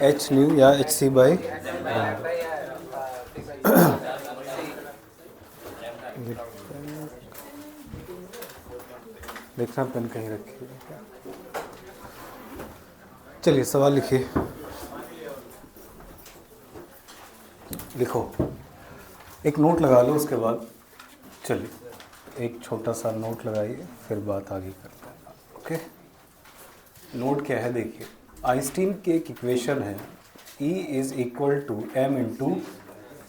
H nu या H C by देखना pen कहीं रखी है क्या। चलिए सवाल लिखिए, लिखो, एक नोट लगा लो, उसके बाद चलिए एक छोटा सा नोट लगाइए, फिर बात आगे करते हैं। ओके, नोट क्या है देखिए, आइंस्टीन की एक इक्वेशन है E is equal to m into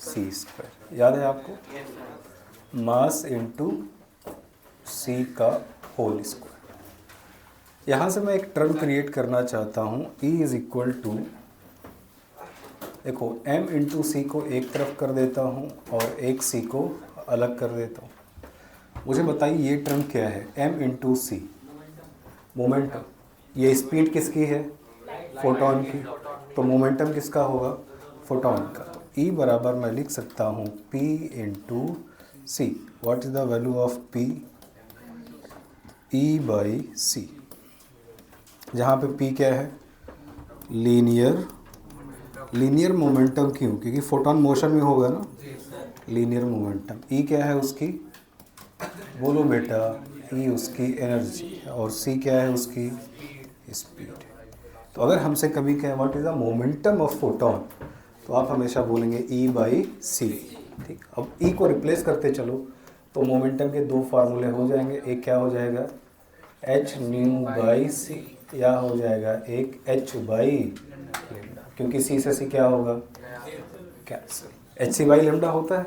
C square, याद है आपको, मास इंटू सी का होल स्क्वायर। यहाँ से मैं एक टर्म क्रिएट करना चाहता हूँ, E इज इक्वल टू, देखो m इंटू सी को एक तरफ कर देता हूँ और एक सी को अलग कर देता हूँ। मुझे बताइए ये टर्म क्या है, m इंटू सी, मोमेंटम। ये स्पीड किसकी है, फोटोन की, तो मोमेंटम किसका होगा, फोटोन का। तो E बराबर मैं लिख सकता हूँ P into C. What is the value of P, E by C, जहाँ पे P क्या है, लीनियर मोमेंटम। क्यों, क्योंकि फोटोन मोशन में होगा ना, लीनियर मोमेंटम। E क्या है उसकी, बोलो बेटा, E उसकी एनर्जी, और C क्या है उसकी स्पीड। तो अगर हमसे कभी कहें what is the momentum of photon, तो आप हमेशा बोलेंगे E बाई सी। ठीक, अब E को रिप्लेस करते चलो तो मोमेंटम के दो फार्मूले हो जाएंगे, एक क्या हो जाएगा h न्यू बाई सी, या हो जाएगा एक h बाई लेमडा, क्योंकि C से C क्या होगा cancel, h C by lambda होता है,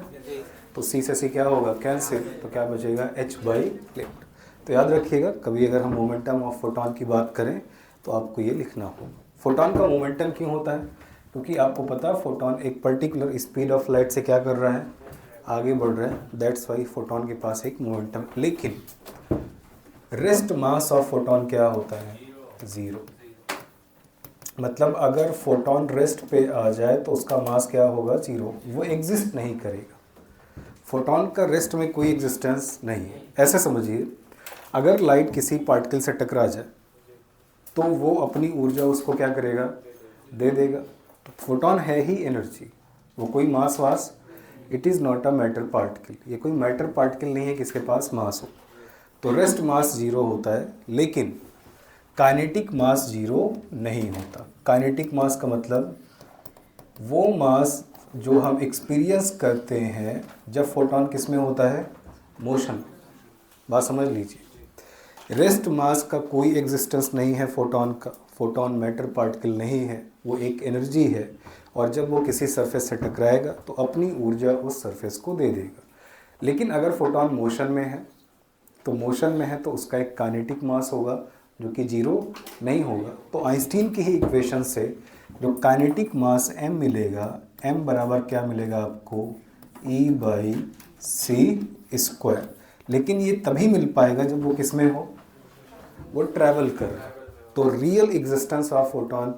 तो C से C क्या होगा कैंसिल, तो क्या बचेगा h बाई लेमडा। तो याद रखिएगा, कभी अगर हम मोमेंटम ऑफ फोटोन की बात करें तो आपको ये लिखना होगा। फोटोन का मोमेंटम क्यों होता है, क्योंकि आपको पता है फोटोन एक पर्टिकुलर स्पीड ऑफ लाइट से क्या कर रहा है, आगे बढ़ रहा है, दैट्स वाई फोटोन के पास एक मोमेंटम। लेकिन रेस्ट मास ऑफ फोटोन क्या होता है, ज़ीरो। मतलब अगर फोटोन रेस्ट पे आ जाए तो उसका मास क्या होगा, ज़ीरो, वो एग्जिस्ट नहीं करेगा। फोटोन का रेस्ट में कोई एग्जिस्टेंस नहीं है। ऐसे समझिए, अगर लाइट किसी पार्टिकल से टकरा जाए तो वो अपनी ऊर्जा उसको क्या करेगा, दे देगा। तो फोटोन है ही एनर्जी, वो कोई मास वास, it is not a matter particle, ये कोई मैटर पार्टिकल नहीं है कि इसके पास मास हो। तो रेस्ट मास जीरो होता है, लेकिन काइनेटिक मास जीरो नहीं होता। काइनेटिक मास का मतलब वो मास जो हम एक्सपीरियंस करते हैं जब फोटोन किस में होता है, मोशन। बात समझ लीजिए, रेस्ट मास का कोई एग्जिस्टेंस नहीं है फोटोन का। फोटोन मैटर पार्टिकल नहीं है, वो एक एनर्जी है, और जब वो किसी सरफेस से टकराएगा तो अपनी ऊर्जा उस सरफेस को दे देगा। लेकिन अगर फोटोन मोशन में है, तो मोशन में है तो उसका एक काइनेटिक मास होगा जो कि जीरो नहीं होगा। तो आइंस्टीन की ही इक्वेशन से जो काइनेटिक मास m मिलेगा, m बराबर क्या मिलेगा आपको, E बाई सी स्क्वायर। लेकिन ये तभी मिल पाएगा जब वो किस में हो, वो ट्रैवल कर रहा है। तो real existence of photon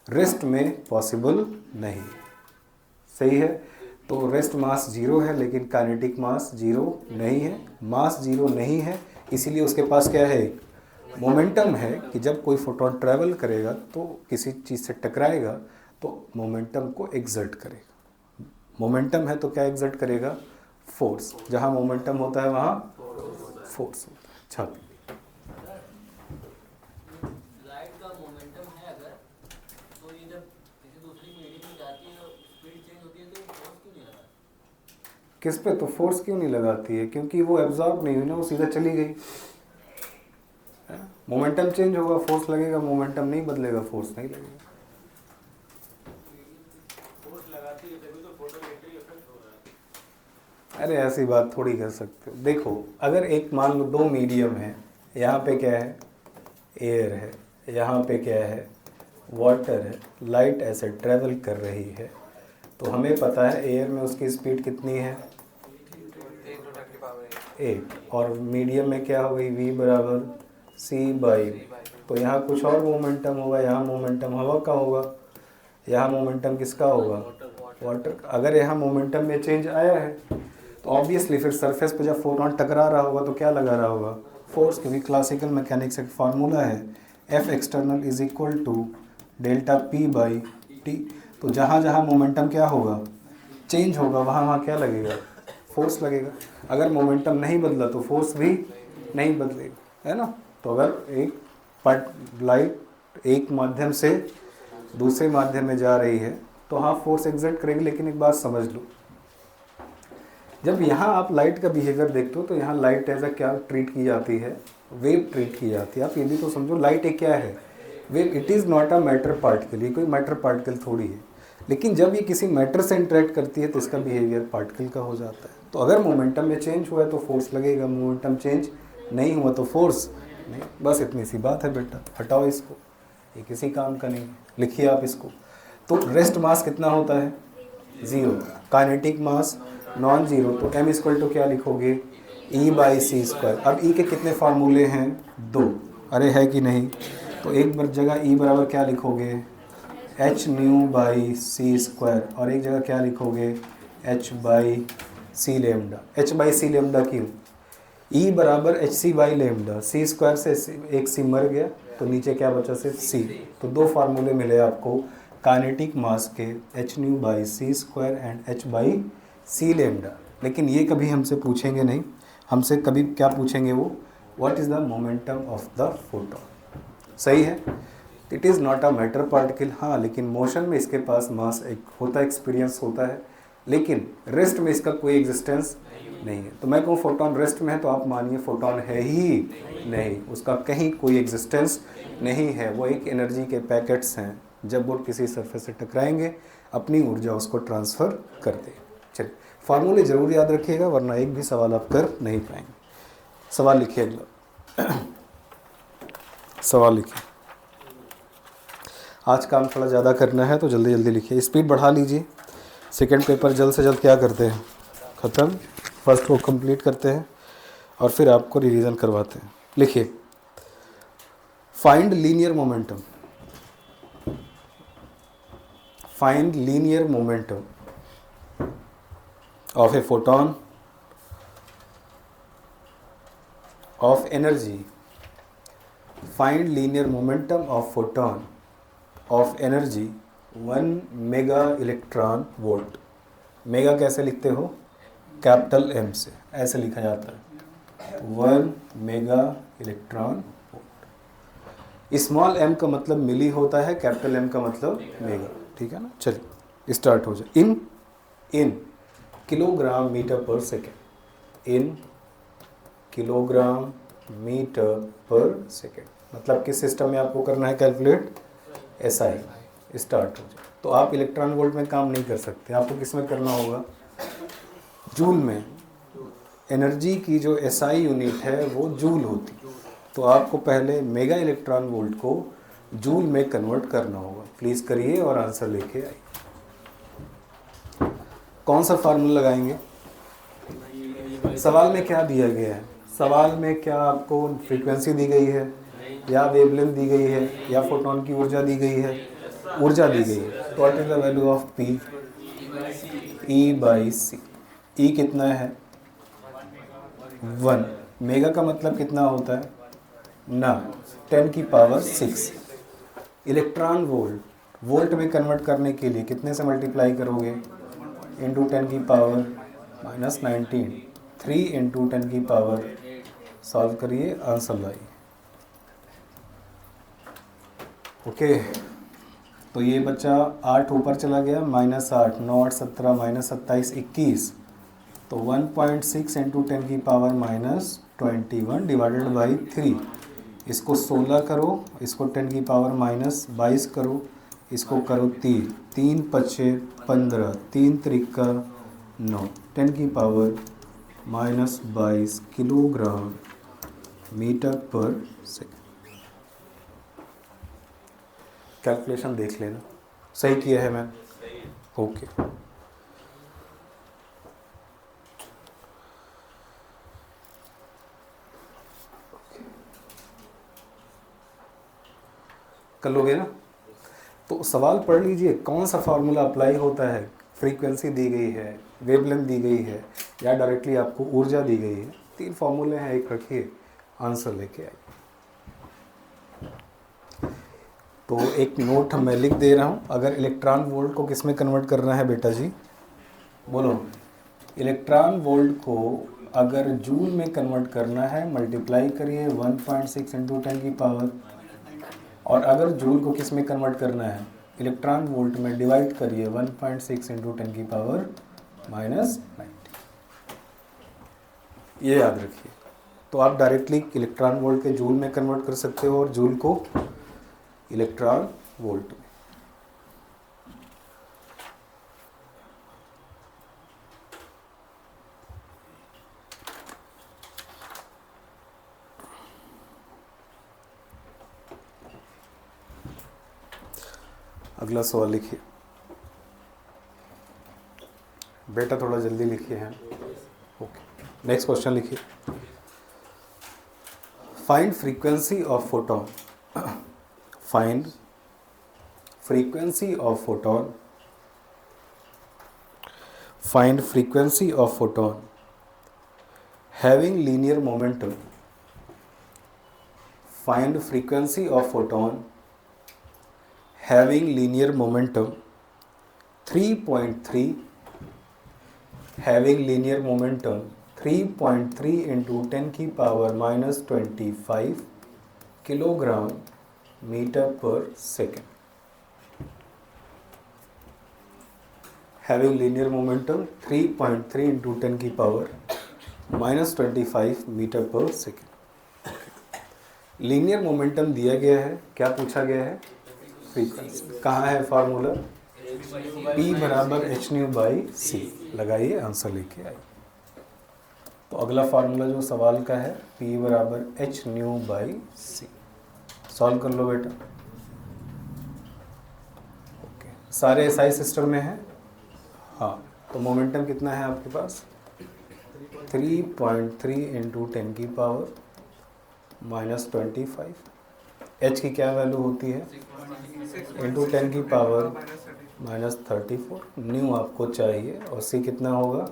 rest में पॉसिबल नहीं, सही है। तो रेस्ट मास जीरो है, लेकिन काइनेटिक मास जीरो नहीं है। मास जीरो नहीं है, इसीलिए उसके पास क्या है, मोमेंटम है, कि जब कोई फोटोन ट्रैवल करेगा तो किसी चीज़ से टकराएगा तो मोमेंटम को एक्सर्ट करेगा। मोमेंटम है तो क्या एक्सर्ट करेगा, फोर्स। जहाँ मोमेंटम होता है वहाँ फोर्स होता है। छापी, लाइट का मोमेंटम है अगर, तो ये जब किसी दूसरी मीडियम में जाती है और स्पीड चेंज होती है तो फोर्स क्यों नहीं लगा, किस पे, तो फोर्स क्यों नहीं लगाती है, क्योंकि वो एब्जॉर्ब नहीं हुई ना, वो सीधा चली गई। मोमेंटम चेंज होगा, फोर्स लगेगा, मोमेंटम नहीं बदलेगा, फोर्स नहीं लगेगा। फोर्स लगाती है तभी तो फोटो इलेक्ट्रिक इफेक्ट हो रहा है। अरे ऐसी बात थोड़ी कर सकते हो। देखो, अगर एक मान लो दो मीडियम है, यहाँ पे क्या है, एयर है, यहाँ पे क्या है, वाटर है, लाइट ऐसे ट्रेवल कर रही है, तो हमें पता है एयर में उसकी स्पीड कितनी है, 8, और मीडियम में क्या हो गई, v बराबर सी बाई। तो यहाँ कुछ और मोमेंटम होगा, यहाँ मोमेंटम हवा का होगा, यहाँ मोमेंटम किसका होगा, वाटर का। अगर यहाँ मोमेंटम में चेंज आया है तो ऑब्वियसली फिर सरफेस पे जब फोटोन टकरा रहा होगा तो क्या लगा रहा होगा, फोर्स। क्योंकि क्लासिकल मैकेनिक्स एक फार्मूला है, F external is equal to delta P by T. तो जहाँ जहाँ मोमेंटम क्या होगा, चेंज होगा, वहाँ वहाँ क्या लगेगा, फोर्स लगेगा। अगर मोमेंटम नहीं बदला तो फोर्स भी नहीं बदलेगा, है ना। तो अगर एक लाइट एक माध्यम से दूसरे माध्यम में जा रही है तो हाँ फोर्स एग्जर्ट करेगी। लेकिन एक बात समझ लो, जब यहाँ आप लाइट का बिहेवियर देखते हो तो यहाँ लाइट एज अ क्या ट्रीट की जाती है, वेव ट्रीट की जाती है। आप ये भी तो समझो, लाइट एक क्या है, wave. It is not a matter particle, ये कोई मैटर पार्टिकल थोड़ी है। लेकिन जब ये किसी मैटर से इंटरेक्ट करती है तो इसका बिहेवियर पार्टिकल का हो जाता है। तो अगर मोमेंटम में चेंज हुआ है तो फोर्स लगेगा, मोमेंटम चेंज नहीं हुआ तो फोर्स नहीं। बस इतनी सी बात है बेटा, हटाओ इसको, ये किसी काम का नहीं है। लिखिए आप इसको। तो रेस्ट मास कितना होता है, 0। काइनेटिक मास नॉन जीरो, तो m इक्वल टू क्या लिखोगे, E बाई सी स्क्वायर। अब E के कितने फार्मूले हैं, 2। अरे है कि नहीं। तो एक जगह E बराबर क्या लिखोगे, h nu by C square, और एक जगह क्या लिखोगे, h by C lambda. h by C lambda क्यों, E बराबर H C by lambda, C square से एक सी मर गया तो नीचे क्या बचा, सिर्फ सी। तो 2 फार्मूले मिले आपको काइनेटिक मास के, H nu by C square and H by C lambda. लेकिन ये कभी हमसे पूछेंगे नहीं, हमसे कभी क्या पूछेंगे वो, what is the momentum of the photon. सही है, it is not a matter particle. हाँ लेकिन मोशन में इसके पास मास एक होता है, एक्सपीरियंस होता है, लेकिन रेस्ट में इसका कोई एग्जिस्टेंस नहीं है। तो मैं कहूँ फोटोन रेस्ट में है तो आप मानिए फोटोन है ही नहीं, उसका कहीं कोई एग्जिस्टेंस नहीं है। वो एक एनर्जी के पैकेट्स हैं, जब वो किसी सरफेस से टकराएंगे अपनी ऊर्जा उसको ट्रांसफ़र करते। चलिए फार्मूले ज़रूर याद रखिएगा वरना एक भी सवाल आप कर नहीं पाएंगे। सवाल लिखिए अगला। सवाल लिखिए, आज काम थोड़ा ज़्यादा करना है तो जल्दी जल्दी लिखिए, स्पीड बढ़ा लीजिए। सेकंड पेपर जल्द से जल्द क्या करते हैं, ख़त्म, फर्स्ट को कंप्लीट करते हैं और फिर आपको रिवीजन करवाते हैं। लिखिए, find linear momentum, find linear momentum of a photon of energy, find linear momentum of photon of energy 1 mega electron volt। Mega कैसे लिखते हो, कैपिटल M से, ऐसे लिखा जाता है 1 mega electron volt. Small m का मतलब मिली होता है, कैपिटल M का मतलब मेगा, ठीक है ना। चलिए स्टार्ट हो जाए। इन किलोग्राम मीटर पर सेकेंड, इन किलोग्राम मीटर पर सेकेंड, मतलब किस सिस्टम में आपको करना है कैलकुलेट, SI। स्टार्ट हो जाए। तो आप इलेक्ट्रॉन वोल्ट में काम नहीं कर सकते, आपको किस में करना होगा, जूल में। एनर्जी की जो SI यूनिट है वो जूल होती, तो आपको पहले मेगा इलेक्ट्रॉन वोल्ट को जूल में कन्वर्ट करना होगा। प्लीज़ करिए और आंसर लेके आइए। कौन सा फार्मूला लगाएंगे, सवाल में क्या दिया गया है, सवाल में क्या आपको फ्रीक्वेंसी दी गई है या वेवलेंथ दी गई है या फोटोन की ऊर्जा दी गई है, ऊर्जा दी गई है। तो what is the value of P, E by C. E कितना है, 1। मेगा का मतलब कितना होता है ना, 10 की पावर 6। इलेक्ट्रॉन वोल्ट, वोल्ट में कन्वर्ट करने के लिए कितने से मल्टीप्लाई करोगे, इंटू 10 की पावर -19, 3 इंटू 10 की पावर, सॉल्व करिए आंसर लाइए। ओके, तो ये बच्चा 8 ऊपर चला गया, -8, 9 8 17, -27 21, तो 1.6 इंटू 10 की पावर -21 डिवाइडेड बाई 3। इसको 16 करो, इसको 10 की पावर -22 करो, इसको करो 3, 3 पचे 15, 3 त्रिका 9, 10 की पावर -22 किलोग्राम मीटर पर सेकेंड। कैलकुलेशन देख लेना, सही किया है मैम, ओके। कर लोगे ना। तो सवाल पढ़ लीजिए, कौन सा फार्मूला अप्लाई होता है, फ्रीक्वेंसी दी गई है, वेवलेंथ दी गई है या डायरेक्टली आपको ऊर्जा दी गई है। 3 फार्मूले हैं, एक रखिए, आंसर लेके आइए। तो एक नोट मैं लिख दे रहा हूँ। अगर इलेक्ट्रॉन वोल्ट को किस में कन्वर्ट करना है बेटा जी, बोलो। इलेक्ट्रॉन वोल्ट को अगर जूल में कन्वर्ट करना है, मल्टीप्लाई करिए 1.6 इंटू 10 की पावर, और अगर जूल को किस में कन्वर्ट करना है, इलेक्ट्रॉन वोल्ट में, डिवाइड करिए 1.6 इंटू 10 की पावर -90। ये याद रखिए। तो आप डायरेक्टली इलेक्ट्रॉन वोल्ट के जूल में कन्वर्ट कर सकते हो और जूल को इलेक्ट्रॉन वोल्ट में। अगला सवाल लिखिए बेटा, थोड़ा जल्दी लिखिए हैं। ओके, नेक्स्ट क्वेश्चन लिखिए। Find frequency of photon. Find frequency of photon. Find frequency of photon having linear momentum. Find frequency of photon having linear momentum 3.3, having linear momentum 3.3 into 10 की पावर -25 किलोग्राम मीटर पर second. having linear momentum 3.3 into 10 की power -25 metre पर second. Linear momentum दिया गया है, क्या पूछा गया है, फ्रीक्वेंसी। कहाँ है फार्मूला, P बराबर h/c। लगाइए, आंसर लेके आइए। तो अगला फार्मूला जो सवाल का है, P बराबर h/c। सॉल्व कर लो बेटा। ओके, सारे SI सिस्टम में है। हाँ, तो मोमेंटम कितना है आपके पास, 3.3 इंटू 10 की पावर -25। h की क्या वैल्यू होती है, इंटू 10 की पावर -34। न्यू आपको चाहिए, और c कितना होगा,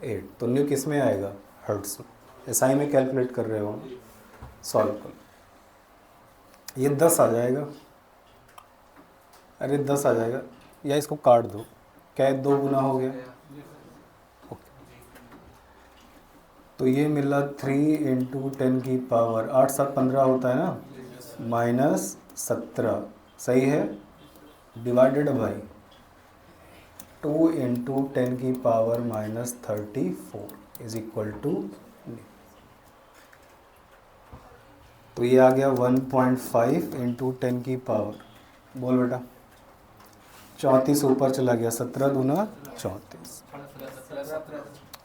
8। तो न्यू किस में आएगा, हर्ट्स में। SI में कैलकुलेट कर रहे हो, सॉल्व कर। ये 10 आ जाएगा, अरे 10 आ जाएगा, या इसको काट दो, क्या 2 गुना हो गया। ओके, तो ये मिला 3 इंटू 10 की पावर 8 7 15 होता है ना, -17, सही है, डिवाइडेड बाई 2 इंटू 10 की पावर -34 इज इक्वल टू। तो ये आ गया 1.5 इंटू 10 की पावर, बोल बेटा, 34 ऊपर चला गया, 17 दूना 34,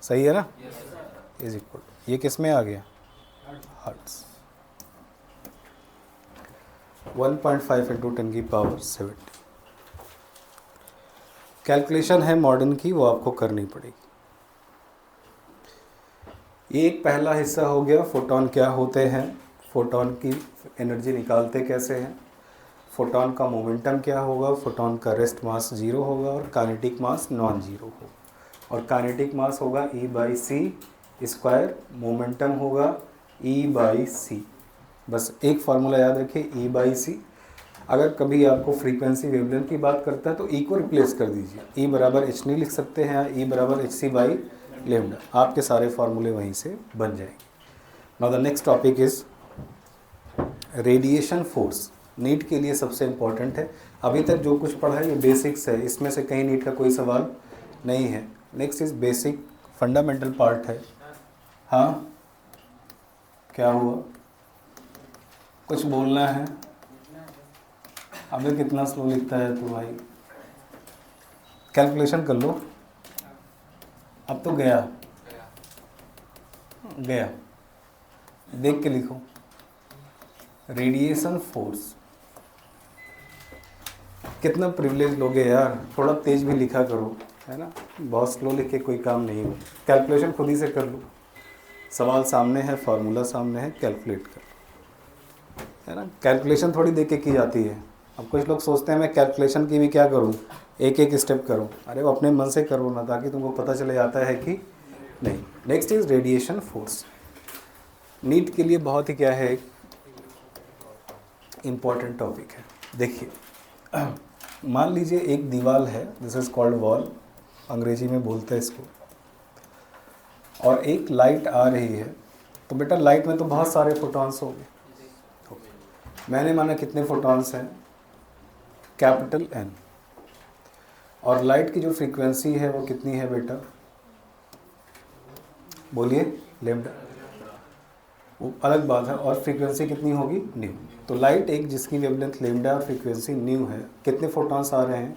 सही है ना, इज इक्वल। ये किस में आ गया, हर्ट्स। 1.5 इंटू 10 की पावर 70। कैलकुलेशन है मॉडर्न की, वो आपको करनी पड़ेगी। ये एक पहला हिस्सा हो गया, फोटोन क्या होते हैं, फोटोन की एनर्जी निकालते कैसे हैं, फोटोन का मोमेंटम क्या होगा, फोटोन का रेस्ट मास 0 होगा और काइनेटिक मास नॉन जीरो होगा। और काइनेटिक मास होगा E/c², मोमेंटम होगा E/c। बस एक फार्मूला याद रखिए, E/c। अगर कभी आपको फ्रीक्वेंसी वेवलेंथ की बात करता है तो E को रिप्लेस कर दीजिए, E बराबर h नहीं लिख सकते हैं, E बराबर hc/λ। आपके सारे फार्मूले वहीं से बन जाएंगे। Now the next topic is radiation force. NEET के लिए सबसे इम्पॉर्टेंट है। अभी तक जो कुछ पढ़ा है ये बेसिक्स है, इसमें से कहीं नीट का कोई सवाल नहीं है। Next is basic fundamental part है। हाँ, क्या हुआ, कुछ बोलना है। अबे कितना स्लो लिखता है तू भाई, कैलकुलेशन कर लो। अब तो गया, देख के लिखो। रेडिएशन फोर्स, कितना प्रिविलेज लोगे यार, थोड़ा तेज भी लिखा करो, है ना। बहुत स्लो लिख के कोई काम नहीं हो। कैलकुलेशन खुद ही से कर लो, सवाल सामने है, फार्मूला सामने है, कैलकुलेट कर, है ना। कैलकुलेशन थोड़ी देख के की जाती है। अब कुछ लोग सोचते हैं मैं कैलकुलेशन की भी क्या करूं, एक एक स्टेप करूं। अरे वो अपने मन से करो ना, ताकि तुमको पता चले आता है कि नहीं। Next is radiation force. NEET के लिए बहुत ही क्या है, इम्पॉर्टेंट टॉपिक है। देखिए मान लीजिए एक दीवार है, दिस इज कॉल्ड वॉल, अंग्रेजी में बोलते हैं इसको, और एक लाइट आ रही है। तो बेटा लाइट में तो बहुत सारे फोटॉन्स होंगे। मैंने माना कितने फोटॉन्स हैं, कैपिटल N, और लाइट की जो फ्रीक्वेंसी है वो कितनी है बेटा, बोलिए लैम्डा, वो अलग बात है, और फ्रीक्वेंसी कितनी होगी, न्यू। तो लाइट एक जिसकी वेवलेंथ लैम्डा और फ्रीक्वेंसी न्यू है, कितने फोटॉन्स आ रहे हैं,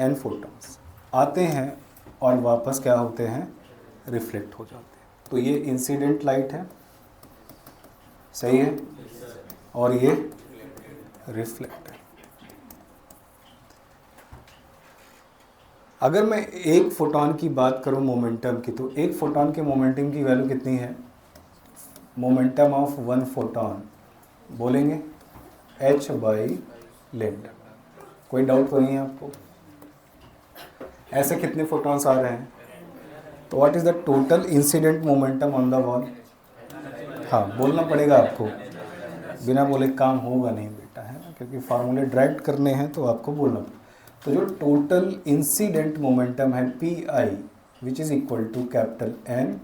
N फोटॉन्स आते हैं और वापस क्या होते हैं, रिफ्लेक्ट हो जाते हैं। तो ये इंसिडेंट लाइट है, सही है, और ये रिफ्लेक्ट है। अगर मैं एक फोटॉन की बात करूं मोमेंटम की, तो एक फोटॉन के मोमेंटम की वैल्यू कितनी है, मोमेंटम ऑफ वन फोटॉन बोलेंगे h/λ। कोई डाउट तो नहीं है आपको? ऐसे कितने फोटॉन्स आ रहे हैं, तो what is the total incident momentum on the wall. हाँ बोलना पड़ेगा आपको, बिना बोले काम होगा नहीं बेटा, है ना, क्योंकि फार्मूले डायरेक्ट करने हैं तो आपको बोलना। तो जो टोटल इंसिडेंट मोमेंटम है PI which is equal to capital N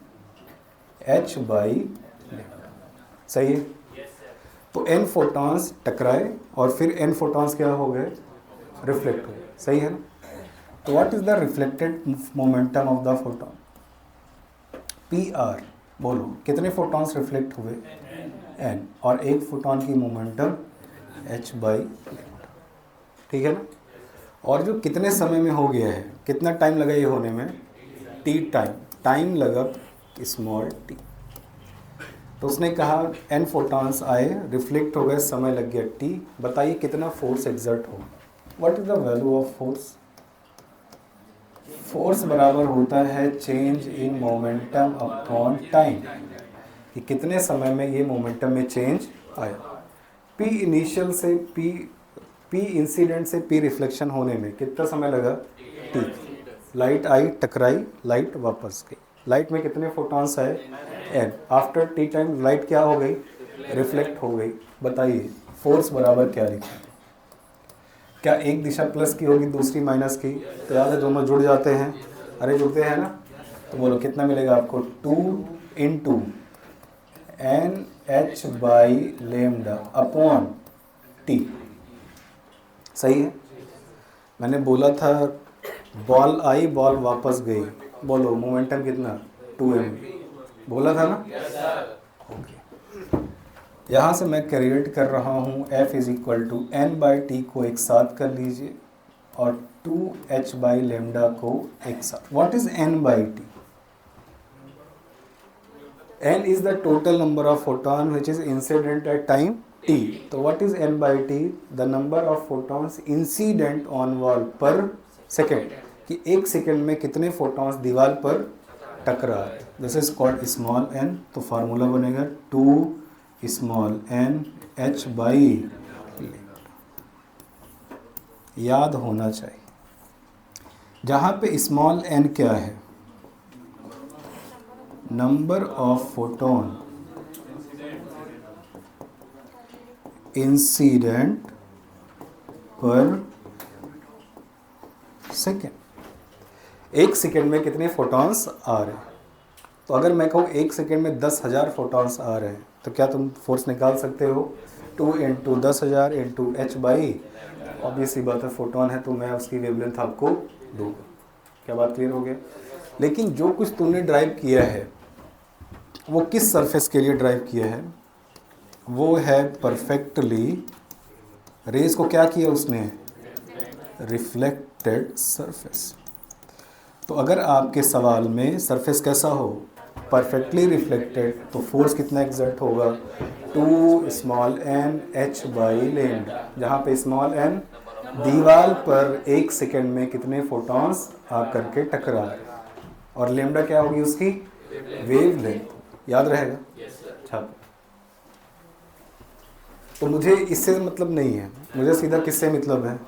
h/λ, सही है। तो N फोटॉन्स टकराए और फिर N फोटॉन्स क्या हो गए, रिफ्लेक्ट हुए, सही है ना। तो what is the reflected momentum of the photon, PR, बोलो कितने फोटॉन्स रिफ्लेक्ट हुए, N, और एक फोटॉन की मोमेंटम h/λ, ठीक है ना। और जो कितने समय में हो गया है, कितना टाइम लगा ये होने में, T टाइम लगा स्मॉल t। तो उसने कहा N फोटॉन्स आए, रिफ्लेक्ट हो गए, समय लग गया T। बताइए कितना फोर्स एग्जर्ट हो, what is the value of force. Force बराबर होता है change in momentum upon time, कि कितने समय में ये मोमेंटम में चेंज आया। P इनिशियल से P इंसिडेंट से P रिफ्लेक्शन होने में कितना समय लगा, T। लाइट आई, टकराई, लाइट वापस गई, लाइट में कितने फोटॉन्स आए, N। After T time light क्या हो गई, रिफ्लेक्ट हो गई। बताइए फोर्स बराबर क्या लिखें, क्या एक दिशा प्लस की होगी दूसरी माइनस की, तो याद है दोनों जुड़ जाते हैं, अरे जुड़ते हैं ना। तो बोलो कितना मिलेगा आपको, 2 × NH/λ अपॉन T, सही है। मैंने बोला था बॉल आई, बॉल वापस गई, बोलो मोमेंटम कितना, 2m, बोला था ना। ओके, यहाँ से मैं कैलकुलेट कर रहा हूँ F = N/T को एक साथ कर लीजिए और 2h/λ को एक साथ। What is N/T, N is the total number of photon which is incident at time T. तो what is N/T, the number of photons incident on wall per second, कि एक सेकेंड में कितने फोटॉन्स दीवार पर टकरा। This is called small n। तो formula बनेगा 2 n h/λ, याद होना चाहिए। जहाँ पे स्मॉल n क्या है, नंबर ऑफ फोटोन इंसिडेंट पर सेकेंड, एक सेकेंड में कितने फोटॉन्स आ रहे हैं। तो अगर मैं कहूँ एक सेकेंड में 10,000 फोटॉन्स आ रहे हैं, तो क्या तुम फोर्स निकाल सकते हो, 2 × 10,000 × h/, ऑब्वियस ही बात है, फोटोन है तो मैं उसकी वेवलेंथ आपको दूंगा। क्या बात क्लियर हो गया। लेकिन जो कुछ तुमने ड्राइव किया है वो किस सरफेस के लिए ड्राइव किया है, वो है परफेक्टली, रेज को क्या किया उसने, रिफ्लेक्टेड सरफेस। तो अगर आपके सवाल में सरफेस कैसा हो, परफेक्टली रिफ्लेक्टेड, तो फोर्स कितना एग्जर्ट होगा, 2 n h/λ, जहाँ पे स्मॉल n दीवार पर एक सेकेंड में कितने फोटॉन्स आकर के टकरा रहे, और लेमडा क्या होगी उसकी वेवलेंथ। याद रहेगा, अच्छा। तो मुझे इससे मतलब नहीं है, मुझे सीधा किससे मतलब है,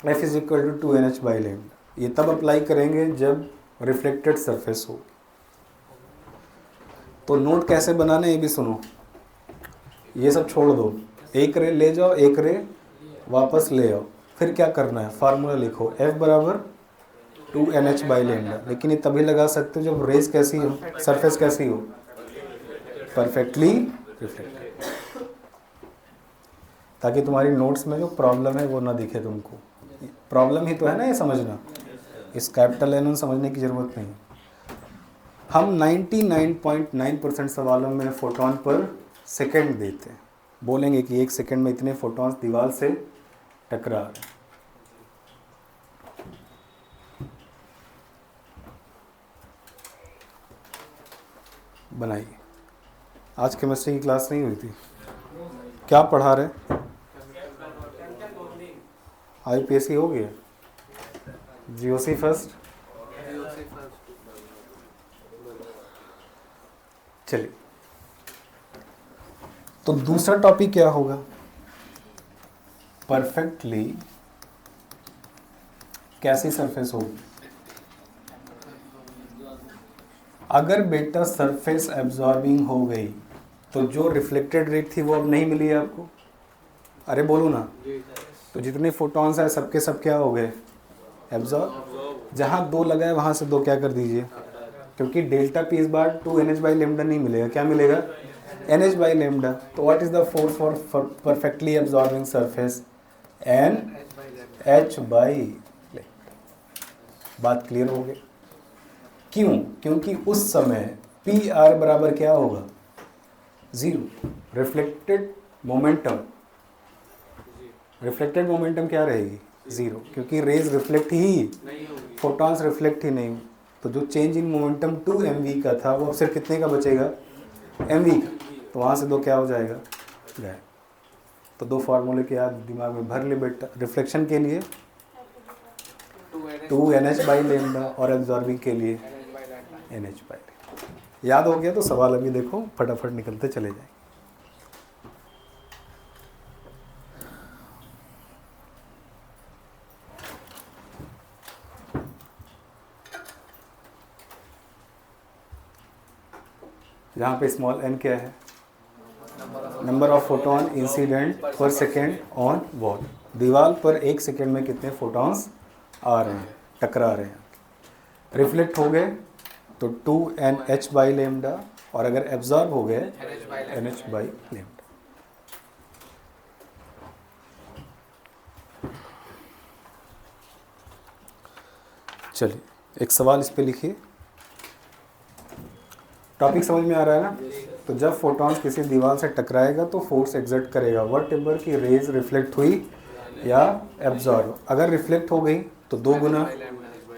F = 2 n h/λ। ये तब अप्लाई करेंगे जब रिफ्लेक्टेड सरफेस हो। तो नोट कैसे बनाना है ये भी सुनो, ये सब छोड़ दो, एक रे ले जाओ, एक रे वापस ले आओ, फिर क्या करना है, फार्मूला लिखो, F बराबर 2NH बाई लेमडा। लेकिन ये तभी लगा सकते हो जब रेज कैसी हो, सरफेस कैसी हो, परफेक्टली रिफ्लेक्टेड, ताकि तुम्हारी नोट्स में जो प्रॉब्लम है वो ना दिखे तुमको। प्रॉब्लम ही तो है ना ये समझना, इस कैपिटल एन समझने की ज़रूरत नहीं। हम 99.9% सवालों में फोटोन पर सेकंड देते हैं, बोलेंगे कि 1 सेकंड में इतने फोटॉन्स दीवार से टकरा रहे हैं। बनाइए। आज केमिस्ट्री की क्लास नहीं हुई थी, क्या पढ़ा रहे, IPSC हो गया, GOC फर्स्ट। चलिए, तो दूसरा टॉपिक क्या होगा, परफेक्टली कैसी सरफेस होगी। अगर बेटा सरफेस एब्जॉर्बिंग हो गई तो जो रिफ्लेक्टेड रेट थी वो अब नहीं मिली है आपको, अरे बोलो ना, तो जितने फोटॉन्स हैं सबके सब क्या हो गए, एब्जॉर्ब। जहाँ 2 लगा है वहाँ से 2 क्या कर दीजिए, क्योंकि डेल्टा पी इस बार 2NH बाई लेमडा नहीं मिलेगा, क्या मिलेगा, NH बाई लेमडा। तो what is the force for perfectly absorbing surface, NH by lambda. बात क्लियर हो गई। क्यों, क्योंकि उस समय PR बराबर क्या होगा, 0। रिफ्लेक्टेड मोमेंटम, रिफ्लेक्टेड मोमेंटम क्या रहेगी, 0, क्योंकि रेज रिफ्लेक्ट ही, फोटॉन्स रिफ्लेक्ट ही नहीं। तो जो चेंज इन मोमेंटम 2 mv का था वो अब सिर्फ कितने का बचेगा, mv का। तो वहाँ से 2 क्या हो जाएगा, गए। तो 2 फार्मूले के याद दिमाग में भर ले बेटा। रिफ्लेक्शन के लिए 2NH बाई लेमडा और एब्जॉर्बिंग के लिए NH बाई लेमडा। याद हो गया तो सवाल अभी देखो फटाफट निकलते चले जाएंगे। यहाँ पे स्मॉल n क्या है, नंबर ऑफ फोटोन इंसिडेंट पर सेकेंड ऑन वॉल। दीवार पर 1 सेकेंड में कितने फोटॉन्स आ रहे हैं, टकरा रहे हैं। रिफ्लेक्ट हो गए तो 2NH बाई लेमडा, और अगर एब्जॉर्ब हो गए NH बाई लेमडा। चलिए एक सवाल इस पे लिखिए। टॉपिक समझ में आ रहा है ना। तो जब फोटॉन्स किसी दीवार से टकराएगा तो फोर्स एग्जर्ट करेगा, वट एवर की रेज रिफ्लेक्ट हुई या एब्जॉर्ब। अगर रिफ्लेक्ट हो गई तो 2 गुना,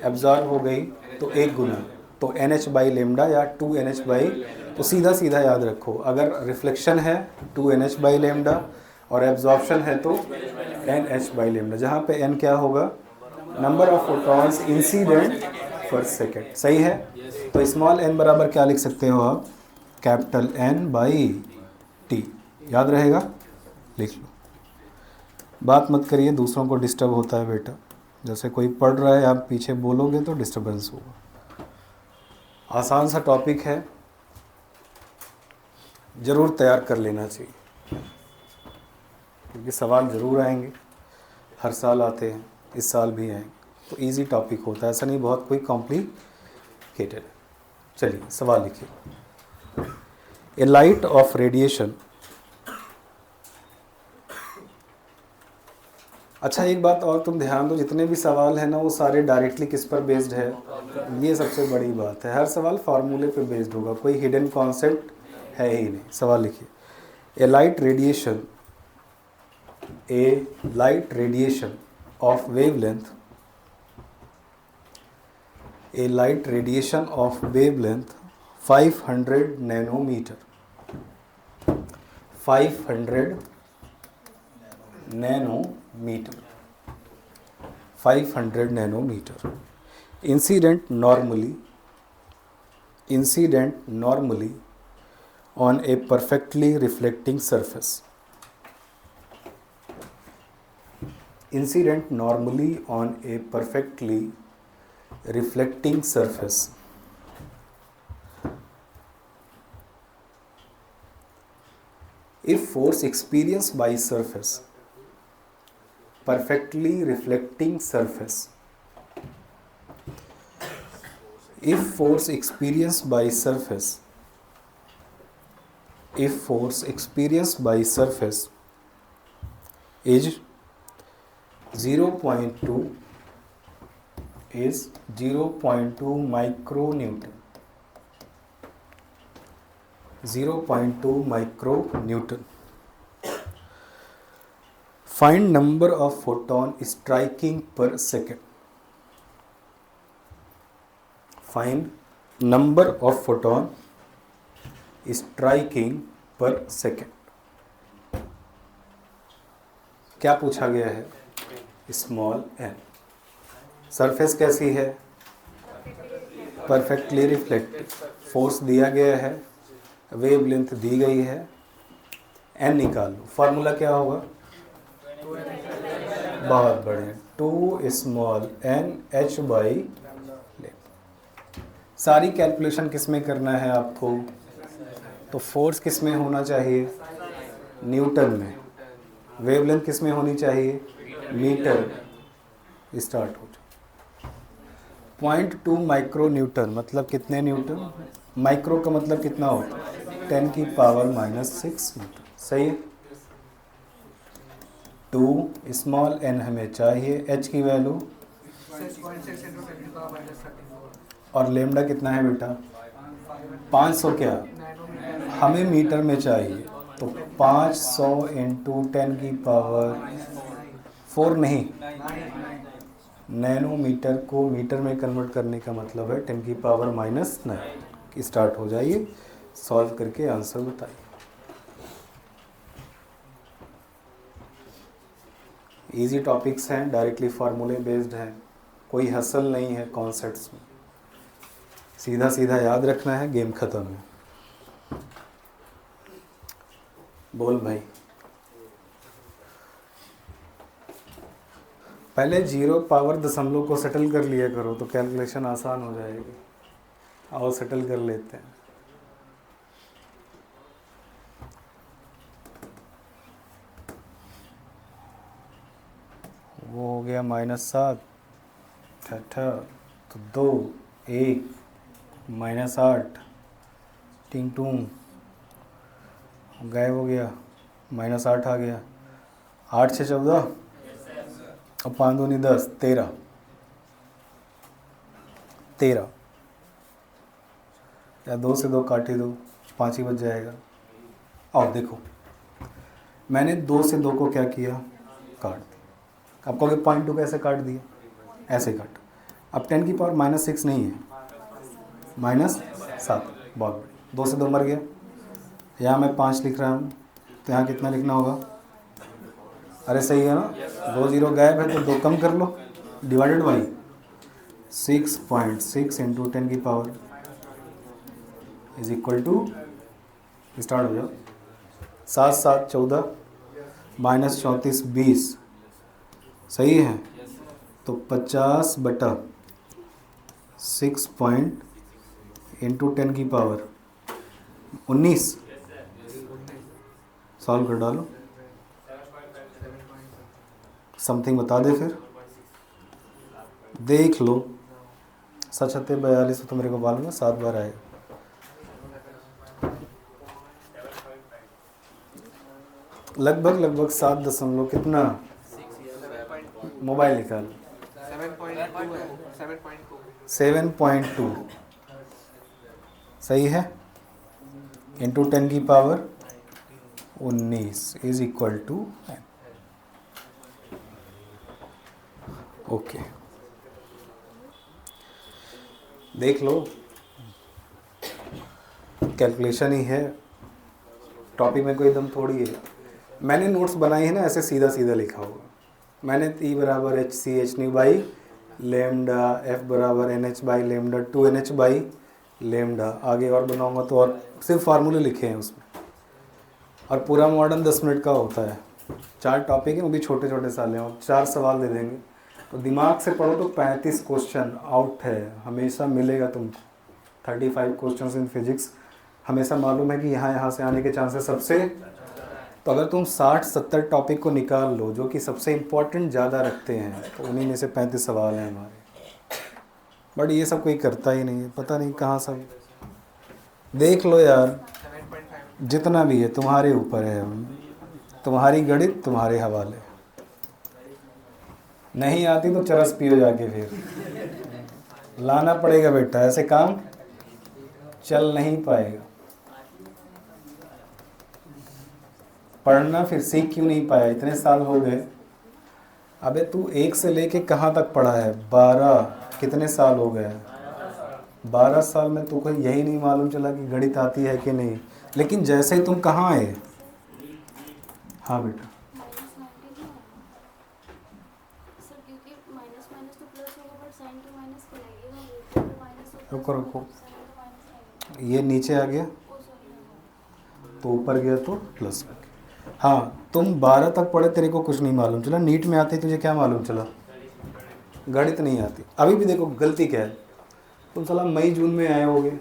एब्जॉर्ब हो गई तो 1 गुना, तो NH बाई लेमडा या 2NH बाई। तो सीधा सीधा याद रखो, अगर रिफ्लेक्शन है 2NH बाई लेमडा और एब्जॉर्प्शन है तो NH बाई लेमडा, जहाँ पे n क्या होगा, नंबर ऑफ फोटॉन्स इंसिडेंट पर सेकेंड। सही है। तो स्मॉल n बराबर क्या लिख सकते हो आप, कैपिटल N बाई T। याद रहेगा, लिख लो। बात मत करिए, दूसरों को डिस्टर्ब होता है बेटा। जैसे कोई पढ़ रहा है आप पीछे बोलोगे तो डिस्टर्बेंस होगा। आसान सा टॉपिक है, ज़रूर तैयार कर लेना चाहिए, क्योंकि सवाल ज़रूर आएंगे, हर साल आते हैं, इस साल भी आएंगे। तो इजी टॉपिक होता है, ऐसा नहीं बहुत कोई कॉम्प्लिकेटेड है। चलिए सवाल लिखिए। A light of radiation. अच्छा एक बात और तुम ध्यान दो, जितने भी सवाल है ना वो सारे डायरेक्टली किस पर बेस्ड है, ये सबसे बड़ी बात है। हर सवाल फार्मूले पे बेस्ड होगा, कोई हिडन कॉन्सेप्ट है ही नहीं। सवाल लिखिए। A light radiation, a light radiation of wavelength, a light radiation of wavelength 500 nanometer, 500 nanometer, 500 nanometer, incident normally on a perfectly reflecting surface, incident normally on a perfectly reflecting surface, If force experienced by surface, perfectly reflecting surface, if force experienced by surface, if force experienced by surface is 0.2 is 0.2 micronewton, 0.2 micronewton. Find number of photon striking per second. Find number of photon striking per second. क्या पूछा गया है? Small N. Surface कैसी है? Perfectly reflective. Force दिया गया है, wavelength दी गई है, एन निकाल लो। फार्मूला क्या होगा? बहुत बढ़िया, 2 स्मॉल एन एच बाई। सारी कैलकुलेशन किस में करना है आपको? तो फोर्स किस में होना चाहिए? न्यूटन में। वेवलेंथ किस में होनी चाहिए? मीटर। स्टार्ट हो जाए। 0.2 माइक्रो न्यूटन मतलब कितने न्यूटन? माइक्रो का मतलब कितना होता है? 10 की पावर -6 न्यूटन। सही है। 2 स्मॉल एन हमें चाहिए, एच की वैल्यू और लेमडा कितना है बेटा? 500 क्या? हमें मीटर में चाहिए, तो 500 इंटू 10 की पावर 4 नहीं, नैनोमीटर को मीटर में कन्वर्ट करने का मतलब है 10 की पावर -9। स्टार्ट हो जाइए, सॉल्व करके आंसर बताइए। इजी टॉपिक्स हैं, डायरेक्टली फार्मूले बेस्ड हैं, कोई हसल नहीं है कॉन्सेप्ट्स में। सीधा सीधा याद रखना है, गेम खत्म है। बोल भाई। पहले 0 पावर दशमलव को सेटल कर लिया करो तो कैलकुलेशन आसान हो जाएगी। आओ सेटल कर लेते हैं। वो हो गया -7 तो 2 1 -8 टिंग टूंग गायब हो गया, -8 आ गया। 8 6 14 और 5 दूनी 10, 13 या 2 से 2 काट ही दो, 5 ही बच जाएगा। और देखो मैंने 2 से 2 को क्या किया? काट दिया। आप कहोगे 0.2 कैसे काट दिया? ऐसे काट। अब 10 की पावर -6 नहीं है, -7। बहुत बढ़िया, 2 से 2 मर गया। यहाँ मैं 5 लिख रहा हूँ, तो यहाँ कितना लिखना होगा? अरे सही है ना, 2 0 गायब है तो 2 कम कर लो, डिवाइडेड बाई 6.6 इंटू 10 की power is equal to, start हो जाओ। 7 7 14 -34 20, सही है। तो 50 बटा 6 इंटू 10 की पावर 19। सॉल्व कर डालो, समथिंग बता दे फिर। देख लो, 7 42 तो मेरे को मालूम है 7 बार आएगा। लगभग 7 दशमलव कितना? मोबाइल निकाल। 7.2 सही है, इंटू 10 की power 19 is equal to n। Okay, देख लो, कैलकुलेशन ही है, टॉपिक में कोई दम थोड़ी है। मैंने नोट्स बनाई है ना, ऐसे सीधा सीधा लिखा होगा। मैंने E बराबर HCH new by lambda, F बराबर NH by lambda 2NH by lambda. आगे और बनाऊंगा तो और सिर्फ फार्मूले लिखे हैं उसमें, और पूरा मॉडर्न 10 मिनट का होता है। 4 टॉपिक हैं, वो भी छोटे छोटे साले हैं, और 4 सवाल दे देंगे। तो दिमाग से पढ़ो तो 35 क्वेश्चन आउट है, हमेशा मिलेगा तुमको। 35 क्वेश्चन इन फिजिक्स, हमेशा मालूम है कि यहाँ से आने के चांसेस सबसे तो अगर तुम 60-70 टॉपिक को निकाल लो जो कि सबसे इम्पोर्टेंट ज़्यादा रखते हैं, तो उन्हीं में से 35 सवाल हैं हमारे। बट ये सब कोई करता ही नहीं है, पता नहीं कहाँ सब। देख लो यार, जितना भी है तुम्हारे ऊपर है, तुम्हारी गणित तुम्हारे हवाले। नहीं आती तो चरस पियो जाके, फिर लाना पड़ेगा बेटा, ऐसे काम चल नहीं पाएगा। पढ़ना फिर सीख क्यों नहीं पाया, इतने साल हो गए। अबे तू 1 से लेके कहाँ तक पढ़ा है? 12, कितने साल हो गए? 12 साल में तुमको यही नहीं मालूम चला कि गणित आती है कि नहीं। लेकिन जैसे ही तुम कहाँ आए, हाँ बेटा, रुको रुको, ये नीचे आ गया तो ऊपर गया तो प्लस हो गया। हाँ, तुम 12 तक पढ़े, तेरे को कुछ नहीं मालूम चला। नीट में आती तुझे क्या मालूम चला? गणित नहीं आती। अभी भी देखो गलती क्या है, तुम साला मई जून में आए होगे,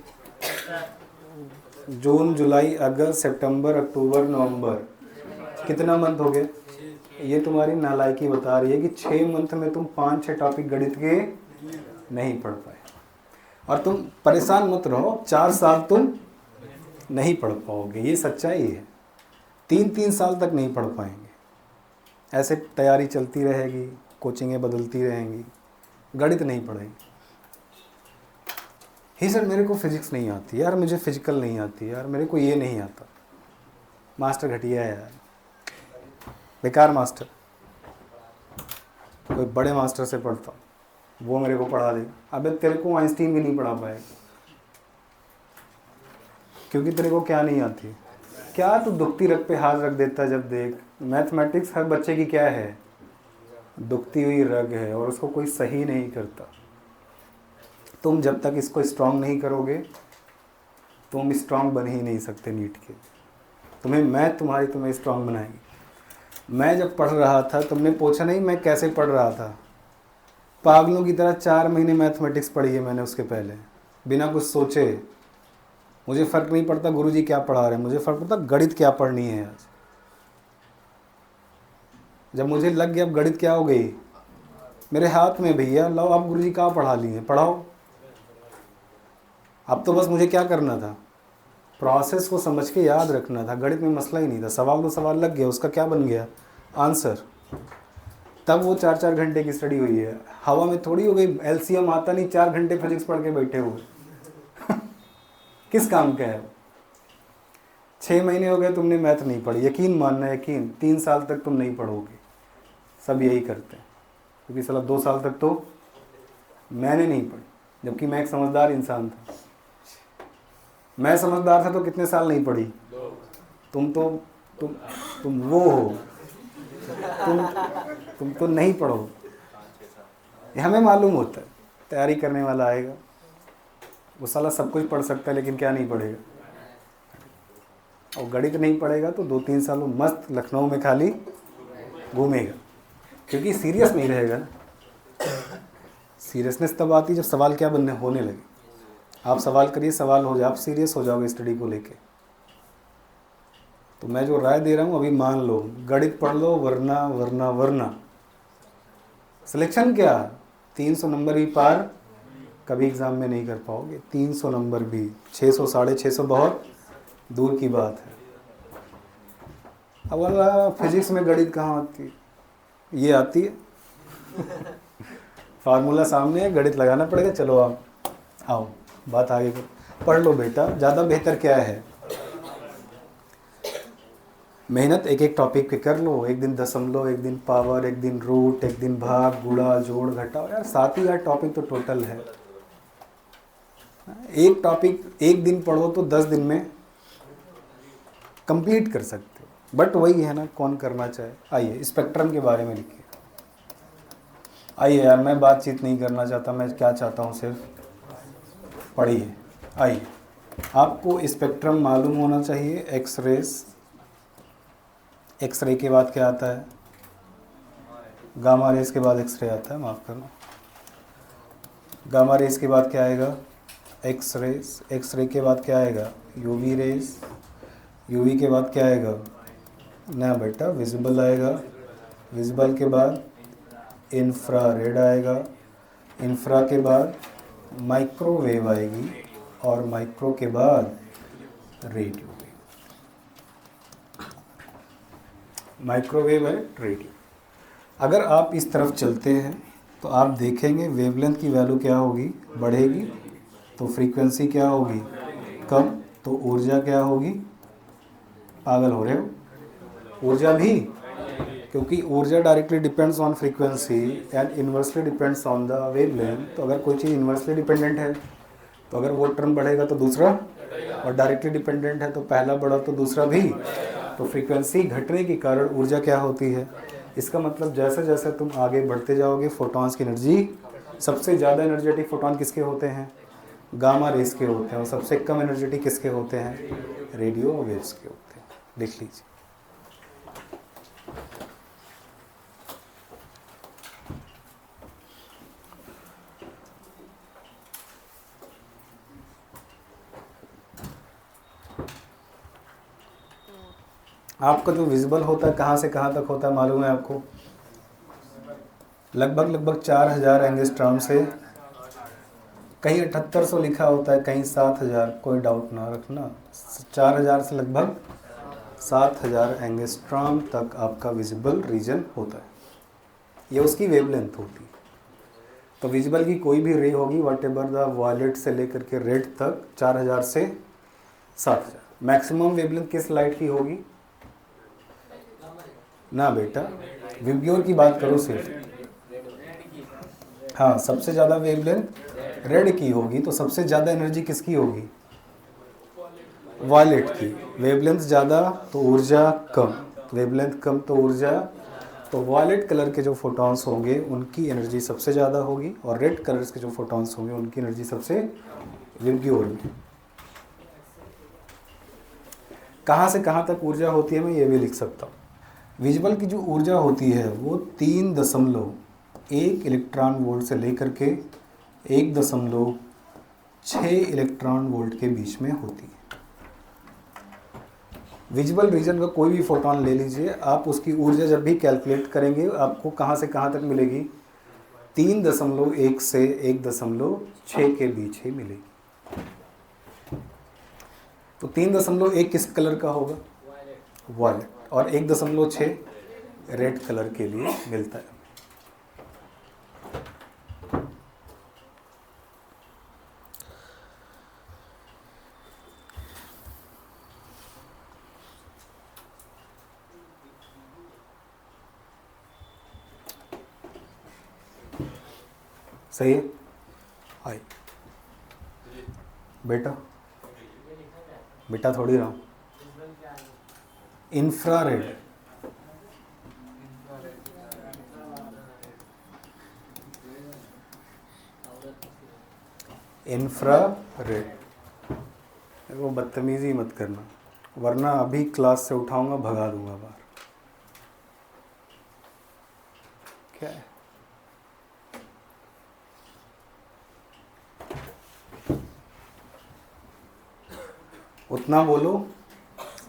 जून जुलाई अगस्त सितंबर अक्टूबर नवंबर, कितना मंथ हो गए? ये तुम्हारी नालायकी बता रही है कि 6 मंथ में तुम 5-6 टॉपिक गणित के नहीं पढ़ पाए। और तुम परेशान मत रहो, 4 साल तुम नहीं पढ़ पाओगे, ये सच्चाई है। 3-3 साल तक नहीं पढ़ पाएंगे। ऐसे तैयारी चलती रहेगी, कोचिंगें बदलती रहेंगी, गणित नहीं पढ़ेंगे। ही सर मेरे को फिजिक्स नहीं आती यार, मुझे फिजिकल नहीं आती यार, मेरे को ये नहीं आता। मास्टर घटिया है यार, बेकार मास्टर। कोई बड़े मास्टर से पढ़ता, वो मेरे को पढ़ा दे। अबे तेरे को आइंस्टीन भी नहीं पढ़ा पाएगा, क्योंकि तेरे को क्या नहीं आती। क्या तू दुखती रग पे हाथ रख देता जब देख। मैथमेटिक्स हर बच्चे की क्या है? दुखती हुई रग है, और उसको कोई सही नहीं करता। तुम जब तक इसको स्ट्रांग नहीं करोगे, तुम स्ट्रांग बन ही नहीं सकते नीट के। तुम्हें मैथ तुम्हें स्ट्रांग बनाएगी। मैं जब पढ़ रहा था, तुमने पूछा नहीं मैं कैसे पढ़ रहा था। पागलों की तरह 4 महीने मैथमेटिक्स पढ़ी है मैंने उसके पहले, बिना कुछ सोचे। मुझे फ़र्क नहीं पड़ता गुरुजी क्या पढ़ा रहे हैं, मुझे फ़र्क पड़ता गणित क्या पढ़नी है आज। जब मुझे लग गया अब गणित क्या हो गई मेरे हाथ में, भैया लो आप गुरुजी कहाँ पढ़ा लिए हैं, पढ़ाओ। अब तो बस मुझे क्या करना था, प्रोसेस को समझ के याद रखना था। गणित में मसला ही नहीं था, सवाल तो सवाल लग गया, उसका क्या बन गया आंसर। तब वो 4-4 घंटे की स्टडी हुई है, हवा में थोड़ी हो गई। एलसीएम आता नहीं, 4 घंटे फिजिक्स पढ़ के बैठे हुए किस काम का है? 6 महीने हो गए तुमने मैथ नहीं पढ़ी, यकीन मानना, यकीन 3 साल तक तुम नहीं पढ़ोगे। सब यही करते हैं, क्योंकि साला 2 साल तक तो मैंने नहीं पढ़ी, जबकि मैं एक समझदार इंसान था। मैं समझदार था तो कितने साल नहीं पढ़ी? तुम वो हो, तुम तो नहीं पढ़ो। ये हमें मालूम होता है, तैयारी करने वाला आएगा, वो साला सब कुछ पढ़ सकता है, लेकिन क्या नहीं पढ़ेगा। और गणित नहीं पढ़ेगा तो 2-3 साल वो मस्त लखनऊ में खाली घूमेगा, क्योंकि सीरियस नहीं रहेगा ना। सीरियसनेस तब आती जब सवाल क्या बनने होने लगे। आप सवाल करिए, सवाल हो जाए, आप सीरियस हो जाओगे स्टडी को लेके। तो मैं जो राय दे रहा हूँ अभी मान लो, गणित पढ़ लो, वरना सिलेक्शन क्या, 300 नंबर भी पार कभी एग्ज़ाम में नहीं कर पाओगे। 300 नंबर भी, 600 650 बहुत दूर की बात है। अब वाला फिजिक्स में गणित कहाँ आती है? ये आती है फार्मूला सामने है, गणित लगाना पड़ेगा। चलो आप आओ, बात आगे करो, पढ़ लो बेटा। ज़्यादा बेहतर क्या है, मेहनत एक एक टॉपिक पे कर लो। एक दिन दशमलव, एक दिन पावर, एक दिन रूट, एक दिन भाग, गुणा, जोड़, घटाओ। यार 7 ही 8 टॉपिक तो टोटल है। एक टॉपिक एक दिन पढ़ो तो 10 दिन में कंप्लीट कर सकते हो। बट वही है ना, कौन करना चाहे। आइए स्पेक्ट्रम के बारे में लिखिए। आइए यार, मैं बातचीत नहीं करना चाहता, मैं क्या चाहता हूँ सिर्फ पढ़िए। आइए, आपको स्पेक्ट्रम मालूम होना चाहिए। एक्सरे के बाद क्या आता है? गामा रेस के बाद एक्सरे आता है, माफ़ करना। गामा रेस के बाद क्या आएगा? एक्सरे के बाद क्या आएगा? UV rays. यूवी के बाद क्या आएगा? ना बेटा, विजिबल आएगा, विजिबल के बाद इंफ्रारेड आएगा, इंफ्रा के बाद माइक्रोवेव आएगी और माइक्रो के बाद रेडियो। माइक्रोवेव है, रेडियो। अगर आप इस तरफ चलते हैं तो आप देखेंगे वेवलेंथ की वैल्यू क्या होगी, बढ़ेगी तो फ्रीक्वेंसी क्या होगी, कम, तो ऊर्जा क्या होगी, पागल हो रहे हो, ऊर्जा भी, क्योंकि ऊर्जा directly depends on frequency and inversely depends on the wavelength. तो अगर कोई चीज़ इन्वर्सली डिपेंडेंट है तो अगर वो टर्म बढ़ेगा तो दूसरा, और डायरेक्टली डिपेंडेंट है तो पहला बढ़ा तो दूसरा भी। तो फ्रीक्वेंसी घटने के कारण ऊर्जा क्या होती है। इसका मतलब जैसे जैसे तुम आगे बढ़ते जाओगे फोटॉन्स की एनर्जी, सबसे ज़्यादा एनर्जेटिक फोटॉन किसके होते हैं, गामा रेस के होते हैं, और सबसे कम एनर्जेटिक किसके होते हैं, रेडियो वेव्स के होते हैं। लिख लीजिए। आपका जो विजिबल होता है कहाँ से कहाँ तक होता है मालूम है आपको, लगभग 4000 एंगस्ट्रॉम से, कहीं 7800 लिखा होता है, कहीं 7000, कोई डाउट ना रखना, 4000 से लगभग 7000 एंगस्ट्रॉम तक आपका विजिबल रीजन होता है। ये उसकी वेवलेंथ होती है। तो विजिबल की कोई भी रे होगी वट एवर द वॉयलेट से लेकर के रेड तक 4000 से 7000। मैक्सिमम वेवलेंथ किस लाइट की होगी ना बेटा, विब्ग्योर की बात करो सिर्फ। हाँ, सबसे ज़्यादा वेवलेंथ रेड की होगी, तो सबसे ज़्यादा एनर्जी किसकी होगी, वॉयलेट की। वेवलेंथ ज़्यादा तो ऊर्जा कम, वेवलेंथ कम तो ऊर्जा, तो वॉयलेट कलर के जो फोटॉन्स होंगे उनकी एनर्जी सबसे ज़्यादा होगी, और रेड कलर्स के जो फोटॉन्स होंगे उनकी एनर्जी सबसे विब्ग्योर में। कहाँ से कहाँ तक ऊर्जा होती है मैं ये भी लिख सकता हूँ। विजिबल की जो ऊर्जा होती है वो 3.1 इलेक्ट्रॉन वोल्ट से लेकर के 1.6 इलेक्ट्रॉन वोल्ट के बीच में होती है। विजिबल रीजन का कोई भी फोटॉन ले लीजिए आप, उसकी ऊर्जा जब भी कैलकुलेट करेंगे आपको कहाँ से कहाँ तक मिलेगी, 3.1 से 1.6 के बीच ही मिलेगी। तो 3.1 किस कलर का होगा, वॉयलेट, और 1.6 रेड कलर के लिए मिलता है। सही है। हाय बेटा, बेटा थोड़ी रहा, इंफ्रारेड, इंफ्रारेड। वो बदतमीजी मत करना वरना अभी क्लास से उठाऊंगा, भगा दूंगा बाहर। क्या है, उतना बोलो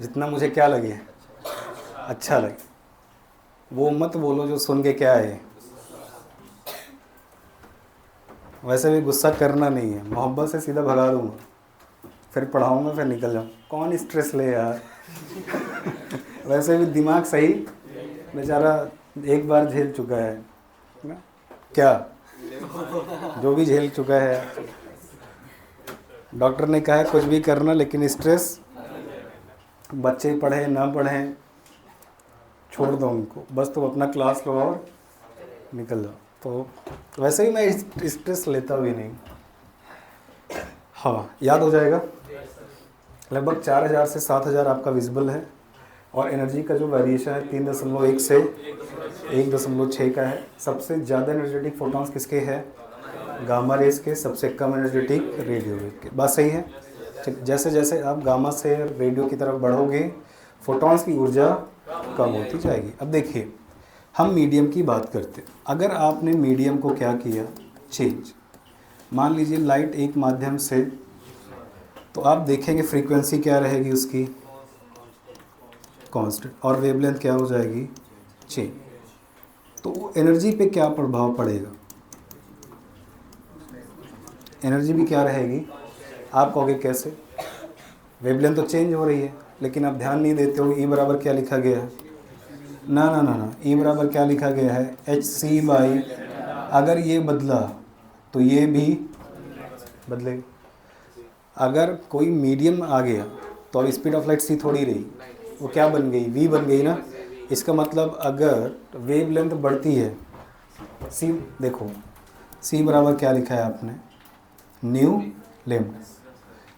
जितना मुझे क्या लगे, अच्छा लगे। वो मत बोलो जो सुन के क्या है। वैसे भी गुस्सा करना नहीं है, मोहब्बत से सीधा भगा दूंगा, फिर पढ़ाऊंगा, फिर निकल जाऊँ। कौन स्ट्रेस ले यार। वैसे भी दिमाग सही बेचारा एक बार झेल चुका है ना, क्या जो भी झेल चुका है। डॉक्टर ने कहा है कुछ भी करना लेकिन स्ट्रेस, बच्चे पढ़े ना पढ़ें छोड़ दो उनको, बस तुम अपना क्लास लो और निकल जाओ। तो वैसे ही मैं स्ट्रेस लेता भी नहीं। हाँ, याद हो जाएगा। लगभग 4000 से 7000 आपका विजिबल है, और एनर्जी का जो वेरिएशन है 3.1 से 1.6 का है। सबसे ज़्यादा एनर्जेटिक फोटॉन्स किसके हैं, गामा रेस के, सबसे कम एनर्जेटिक रेडियो वेव के। बात सही है। जैसे जैसे आप गामा से रेडियो की तरफ बढ़ोगे फोटॉन्स की ऊर्जा कम होती जाएगी। अब देखिए हम मीडियम की बात करते हैं। अगर आपने मीडियम को क्या किया, चेंज, मान लीजिए लाइट एक माध्यम से, तो आप देखेंगे फ्रीक्वेंसी क्या रहेगी उसकी, कांस्टेंट, और वेवलेंथ क्या हो जाएगी, चेंज। तो एनर्जी पे क्या प्रभाव पड़ेगा, एनर्जी भी क्या रहेगी। आप कहोगे कैसे, वेवलेंथ तो चेंज हो रही है, लेकिन आप ध्यान नहीं देते हो। ई बराबर क्या लिखा गया है, ना ना ना ना, ई बराबर क्या लिखा गया है, एच सी बाई, अगर ये बदला तो ये भी बदलेगा। अगर कोई मीडियम आ गया तो अब स्पीड ऑफ लाइट सी थोड़ी रही, वो क्या बन गई, वी बन गई ना। इसका मतलब अगर वेवलेंथ बढ़ती है, सी देखो, सी बराबर क्या लिखा है आपने, nu lambda.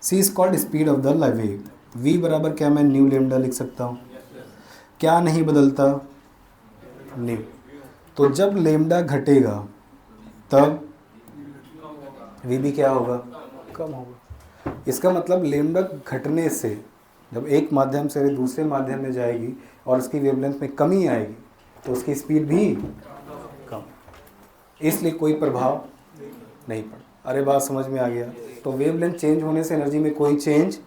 C is called speed of the wave. V बराबर क्या मैं न्यू लेमडा लिख सकता हूँ, क्या नहीं बदलता, न्यू। तो जब लेमडा घटेगा तब वी भी क्या होगा, कम होगा। इसका मतलब लेमडा घटने से जब एक माध्यम से दूसरे माध्यम में जाएगी और उसकी वेवलेंथ में कमी आएगी तो उसकी स्पीड भी कम, इसलिए कोई प्रभाव नहीं पड़ा। अरे बात समझ में आ गया। तो वेवलेंथ चेंज होने से एनर्जी में कोई चेंज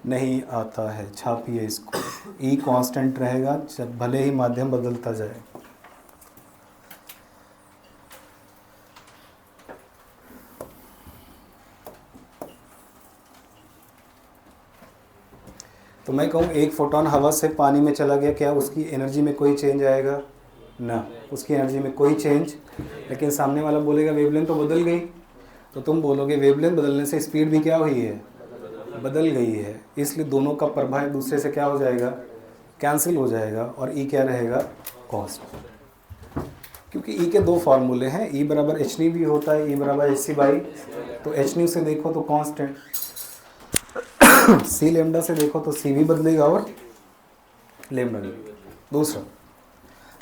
नहीं आता है। छापिए इसको, ई कांस्टेंट रहेगा जब भले ही माध्यम बदलता जाए। तो मैं कहूँ एक फोटोन हवा से पानी में चला गया, क्या उसकी एनर्जी में कोई चेंज आएगा, ना, उसकी एनर्जी में कोई चेंज। लेकिन सामने वाला बोलेगा वेवलेंथ तो बदल गई, तो तुम बोलोगे वेवलेंथ बदलने से स्पीड भी क्या हुई है, बदल गई है। इसलिए दोनों का प्रभाव एक दूसरे से क्या हो जाएगा, कैंसिल हो जाएगा, और ई क्या रहेगा, कांस्टेंट। क्योंकि ई के दो फार्मूले हैं, ई बराबर एच न्यू भी होता है, ई बराबर एच सी बाई। तो एच न्यू से देखो तो कांस्टेंट, सी लेमडा से देखो तो सी भी बदलेगा और लेमडा भी। दूसरा,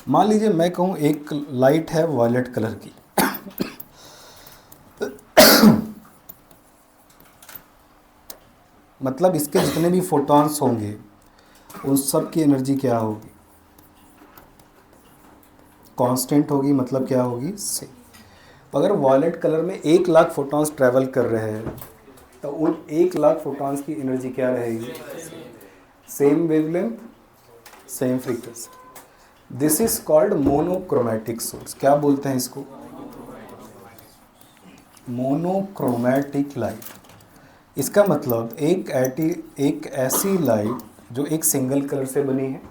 मान लीजिए मैं कहूँ एक लाइट है वायलेट कलर की, मतलब इसके जितने भी फोटॉन्स होंगे उन सब की एनर्जी क्या होगी, कांस्टेंट होगी। मतलब क्या होगी, से। तो अगर वायलेट कलर में 1,00,000 फोटॉन्स ट्रैवल कर रहे हैं तो उन 1,00,000 फोटॉन्स की एनर्जी क्या रहेगी, same wavelength, same frequency. This is called monochromatic source. क्या बोलते हैं इसको, मोनोक्रोमैटिक लाइट। इसका मतलब एक ऐसी लाइट जो एक सिंगल कलर से बनी है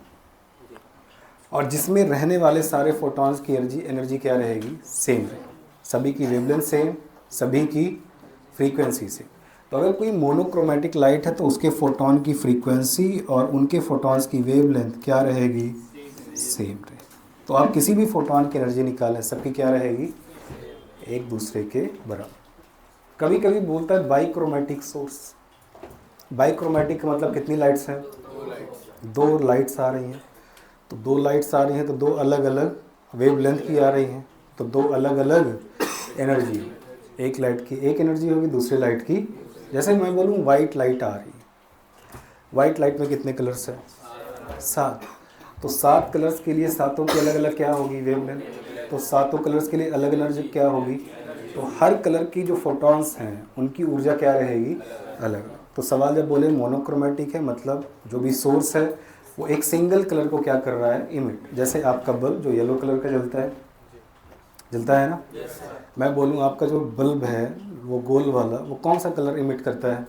और जिसमें रहने वाले सारे फोटॉन्स की एनर्जी क्या रहेगी, सेम रहेगी, सभी की वेवलेंथ सेम, सभी की फ्रीक्वेंसी सेम। तो अगर कोई मोनोक्रोमैटिक लाइट है तो उसके फोटॉन की फ्रीक्वेंसी और उनके फोटॉन्स की वेवलेंथ क्या रहेगी, सेम रहेगी। तो आप किसी भी फोटॉन की एनर्जी निकालें, सबकी क्या रहेगी, एक दूसरे के बराबर। कभी कभी बोलता है बाइक्रोमैटिक सोर्स। बाइक्रोमैटिक का मतलब कितनी लाइट्स हैं, दो लाइट्स आ रही हैं। तो दो लाइट्स आ रही हैं तो दो अलग अलग वेवलेंथ की आ रही हैं, तो दो अलग अलग एनर्जी। एक लाइट की एक एनर्जी होगी, दूसरी लाइट की, जैसे मैं बोलूँ वाइट लाइट आ रही है, वाइट लाइट में कितने कलर्स हैं, 7। तो 7 कलर्स के लिए सातों की अलग अलग क्या होगी, वेवलेंथ। तो सातों कलर्स के लिए अलग एनर्जी क्या होगी। तो हर कलर की जो फोटॉन्स हैं उनकी ऊर्जा क्या रहेगी, अलग। तो सवाल जब बोले मोनोक्रोमैटिक है, मतलब जो भी सोर्स है वो एक सिंगल कलर को क्या कर रहा है, इमिट। जैसे आपका बल्ब जो येलो कलर का जलता है ना, मैं बोलूँ आपका जो बल्ब है वो गोल वाला, वो कौन सा कलर इमिट करता है,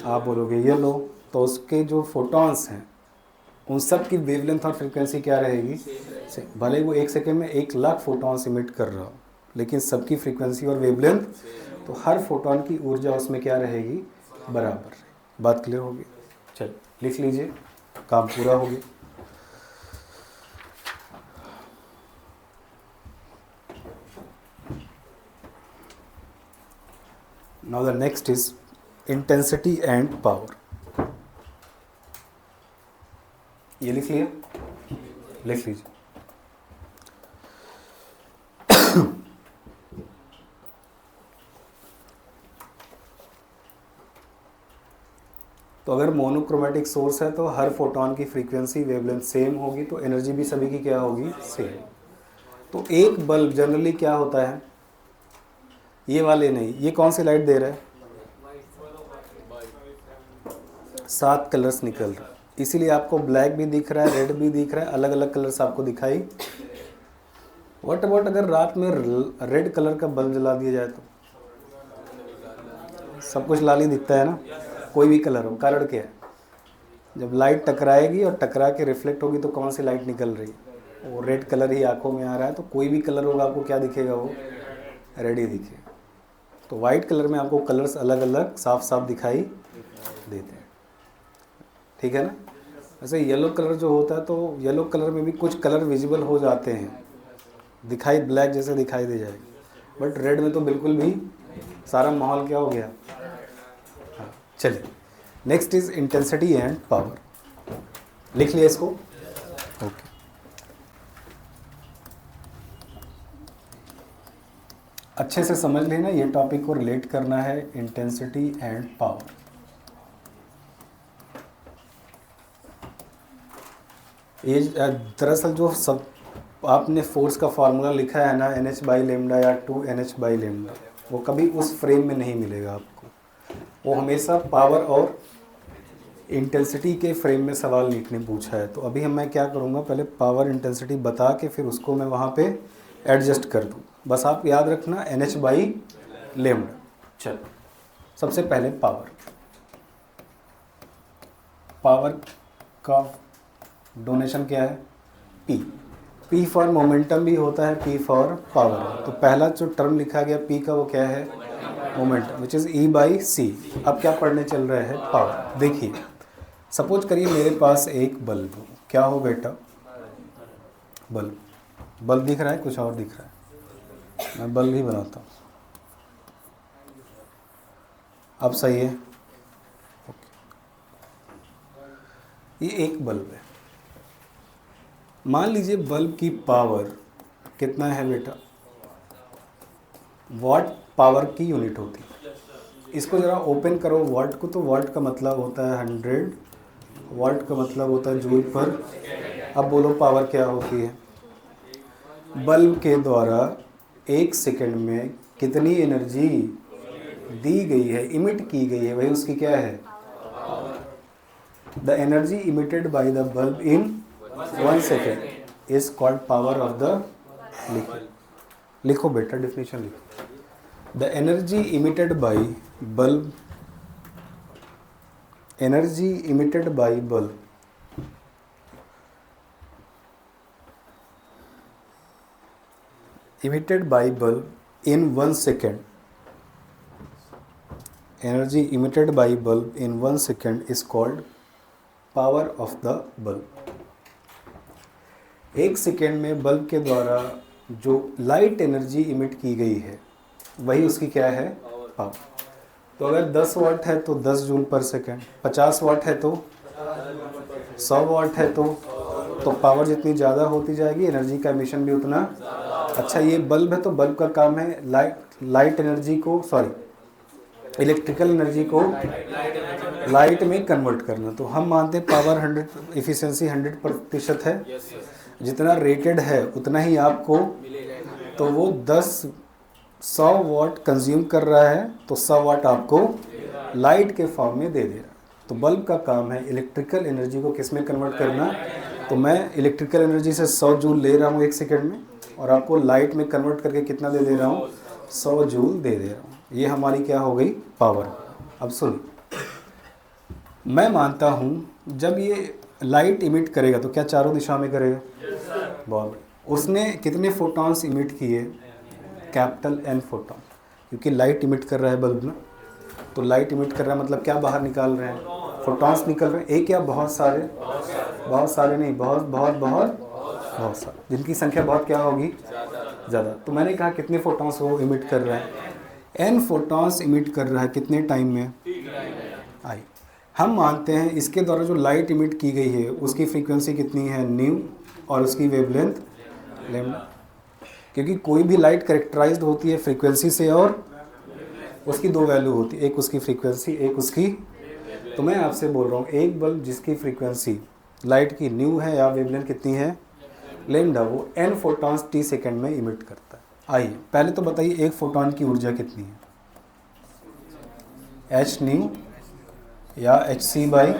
आप बोलोगे येलो। तो उसके जो फोटॉन्स हैं उन सब की वेवलेंथ और फ्रीक्वेंसी क्या रहेगी, भले वो एक सेकेंड में 1,00,000 फोटॉन्स इमिट कर रहा हो, लेकिन सबकी फ्रीक्वेंसी और वेवलेंथ, तो हर फोटॉन की ऊर्जा उसमें क्या रहेगी, बराबर। बात क्लियर होगी। चल लिख लीजिए, काम पूरा हो गया। Now the next is intensity and power. ये लिख लिया, लिख लीजिए। तो अगर मोनोक्रोमैटिक सोर्स है तो हर फोटॉन की फ्रीक्वेंसी वेवलेंथ सेम होगी, तो एनर्जी भी सभी की क्या होगी, सेम। तो एक बल्ब जनरली क्या होता है, ये वाले नहीं, ये कौन सी लाइट दे रहा है, 7 कलर्स निकल रहा है। इसीलिए आपको ब्लैक भी दिख रहा है, रेड भी दिख रहा है, अलग अलग कलर्स आपको दिखाई। व्हाट अबाउट अगर रात में रेड कलर का बल्ब जला दिया जाए तो सब कुछ लाल ही दिखता है ना, कोई भी कलर हो। कारण क्या है? जब लाइट टकराएगी और टकरा के रिफ्लेक्ट होगी तो कौन सी लाइट निकल रही है? वो रेड कलर ही आंखों में आ रहा है, तो कोई भी कलर होगा आपको क्या दिखेगा? वो रेड ही दिखेगा। तो वाइट कलर में आपको कलर्स अलग अलग साफ साफ दिखाई देते हैं, ठीक है ना। वैसे येलो कलर जो होता है तो येलो कलर में भी कुछ कलर विजिबल हो जाते हैं, दिखाई ब्लैक जैसे दिखाई दे जाएगा, बट रेड में तो बिल्कुल भी सारा माहौल क्या हो गया। हाँ, चलिए next is intensity and power. लिख लिया इसको, ओके। अच्छे से समझ लेना, ये टॉपिक को रिलेट करना है इंटेंसिटी एंड पावर। ये दरअसल जो सब आपने फोर्स का फार्मूला लिखा है ना, NH/λ या 2NH/λ, वो कभी उस फ्रेम में नहीं मिलेगा आपको। वो हमेशा पावर और इंटेंसिटी के फ्रेम में सवाल नीट ने पूछा है। तो अभी मैं क्या करूँगा, पहले पावर इंटेंसिटी बता के फिर उसको मैं वहाँ पे एडजस्ट कर दूँ। बस आप याद रखना NH/λ। चलो सबसे पहले पावर का डोनेशन क्या है? P फॉर मोमेंटम भी होता है, P फॉर पावर। तो पहला जो टर्म लिखा गया P का वो क्या है? Momentum, which is E/c। अब क्या पढ़ने चल रहा है? पावर। देखिए सपोज करिए मेरे पास एक बल्ब हो, क्या हो बेटा? बल्ब दिख रहा है, कुछ और दिख रहा है? मैं बल्ब ही बनाता हूँ। अब सही है, ओके। ये एक बल्ब है। मान लीजिए बल्ब की पावर कितना है बेटा? वाट पावर की यूनिट होती है। इसको ज़रा ओपन करो वाट को, तो वाट का मतलब होता है 100, वाट का मतलब होता है जूल पर। अब बोलो पावर क्या होती है? बल्ब के द्वारा 1 सेकंड में कितनी एनर्जी दी गई है, इमिट की गई है, वही उसकी क्या है? The energy emitted by the bulb in 1 second is called power of the liquid. लिखो बेटा, डेफिनेशन लिखो। The energy emitted by bulb, energy emitted by bulb emitted by bulb in 1 second, energy emitted by bulb in 1 second is called power of the bulb। 1 second में bulb के द्वारा जो light energy emit की गई है वही उसकी क्या है? पावर। तो अगर 10 वाट है तो 10 जूल पर सेकेंड, 50 वाट है तो 100 वाट है तो पावर जितनी ज़्यादा होती जाएगी एनर्जी का एमिशन भी उतना। अच्छा ये बल्ब है तो बल्ब का काम है लाइट एनर्जी को, सॉरी इलेक्ट्रिकल एनर्जी को लाइट में कन्वर्ट करना। तो हम मानते हैं पावर 100, एफिशिएंसी 100% है, जितना रेटेड है उतना ही आपको। तो वो 100 वाट कंज्यूम कर रहा है तो 100 वाट आपको लाइट के फॉर्म में दे दे रहा है। तो बल्ब का काम है इलेक्ट्रिकल एनर्जी को किस में कन्वर्ट करना। तो मैं इलेक्ट्रिकल एनर्जी से 100 जूल ले रहा हूँ 1 सेकेंड में, और आपको लाइट में कन्वर्ट करके कितना दे दे रहा हूँ? 100 जूल दे दे रहा हूँ। ये हमारी क्या हो गई? पावर। अब सुनिए, मैं मानता हूँ जब ये लाइट इमिट करेगा तो क्या चारों दिशा में करेगा? बहुत बढ़िया। उसने कितने फोटॉन्स इमिट किए? कैपिटल N फोटॉन, क्योंकि लाइट इमिट कर रहा है बल्ब ना। तो लाइट इमिट कर रहा है मतलब क्या बाहर निकाल रहे हैं? फोटॉन्स निकल रहे हैं। एक या बहुत सारे? बहुत सारे नहीं, बहुत सारे, जिनकी संख्या बहुत क्या होगी? ज़्यादा। तो मैंने कहा कितने फोटॉन्स वो इमिट कर रहा है? N फोटॉन्स इमिट कर रहा है कितने टाइम में? आई। हम मानते हैं इसके द्वारा जो लाइट इमिट की गई है उसकी फ्रीक्वेंसी कितनी है? न्यू, और उसकी वेवलेंथ लैम्डा। क्योंकि कोई भी लाइट कैरेक्टराइज्ड होती है फ्रीक्वेंसी से, और उसकी 2 वैल्यू होती है, एक उसकी फ्रीक्वेंसी, एक उसकी। तो मैं आपसे बोल रहा हूँ एक बल्ब जिसकी फ्रीक्वेंसी लाइट की न्यू है या वेवलेंथ कितनी है? लैम्डा, वो N फोटॉन्स T सेकेंड में इमिट करता है। आइए पहले तो बताइए एक फोटॉन की ऊर्जा कितनी है? h न्यू या hc/।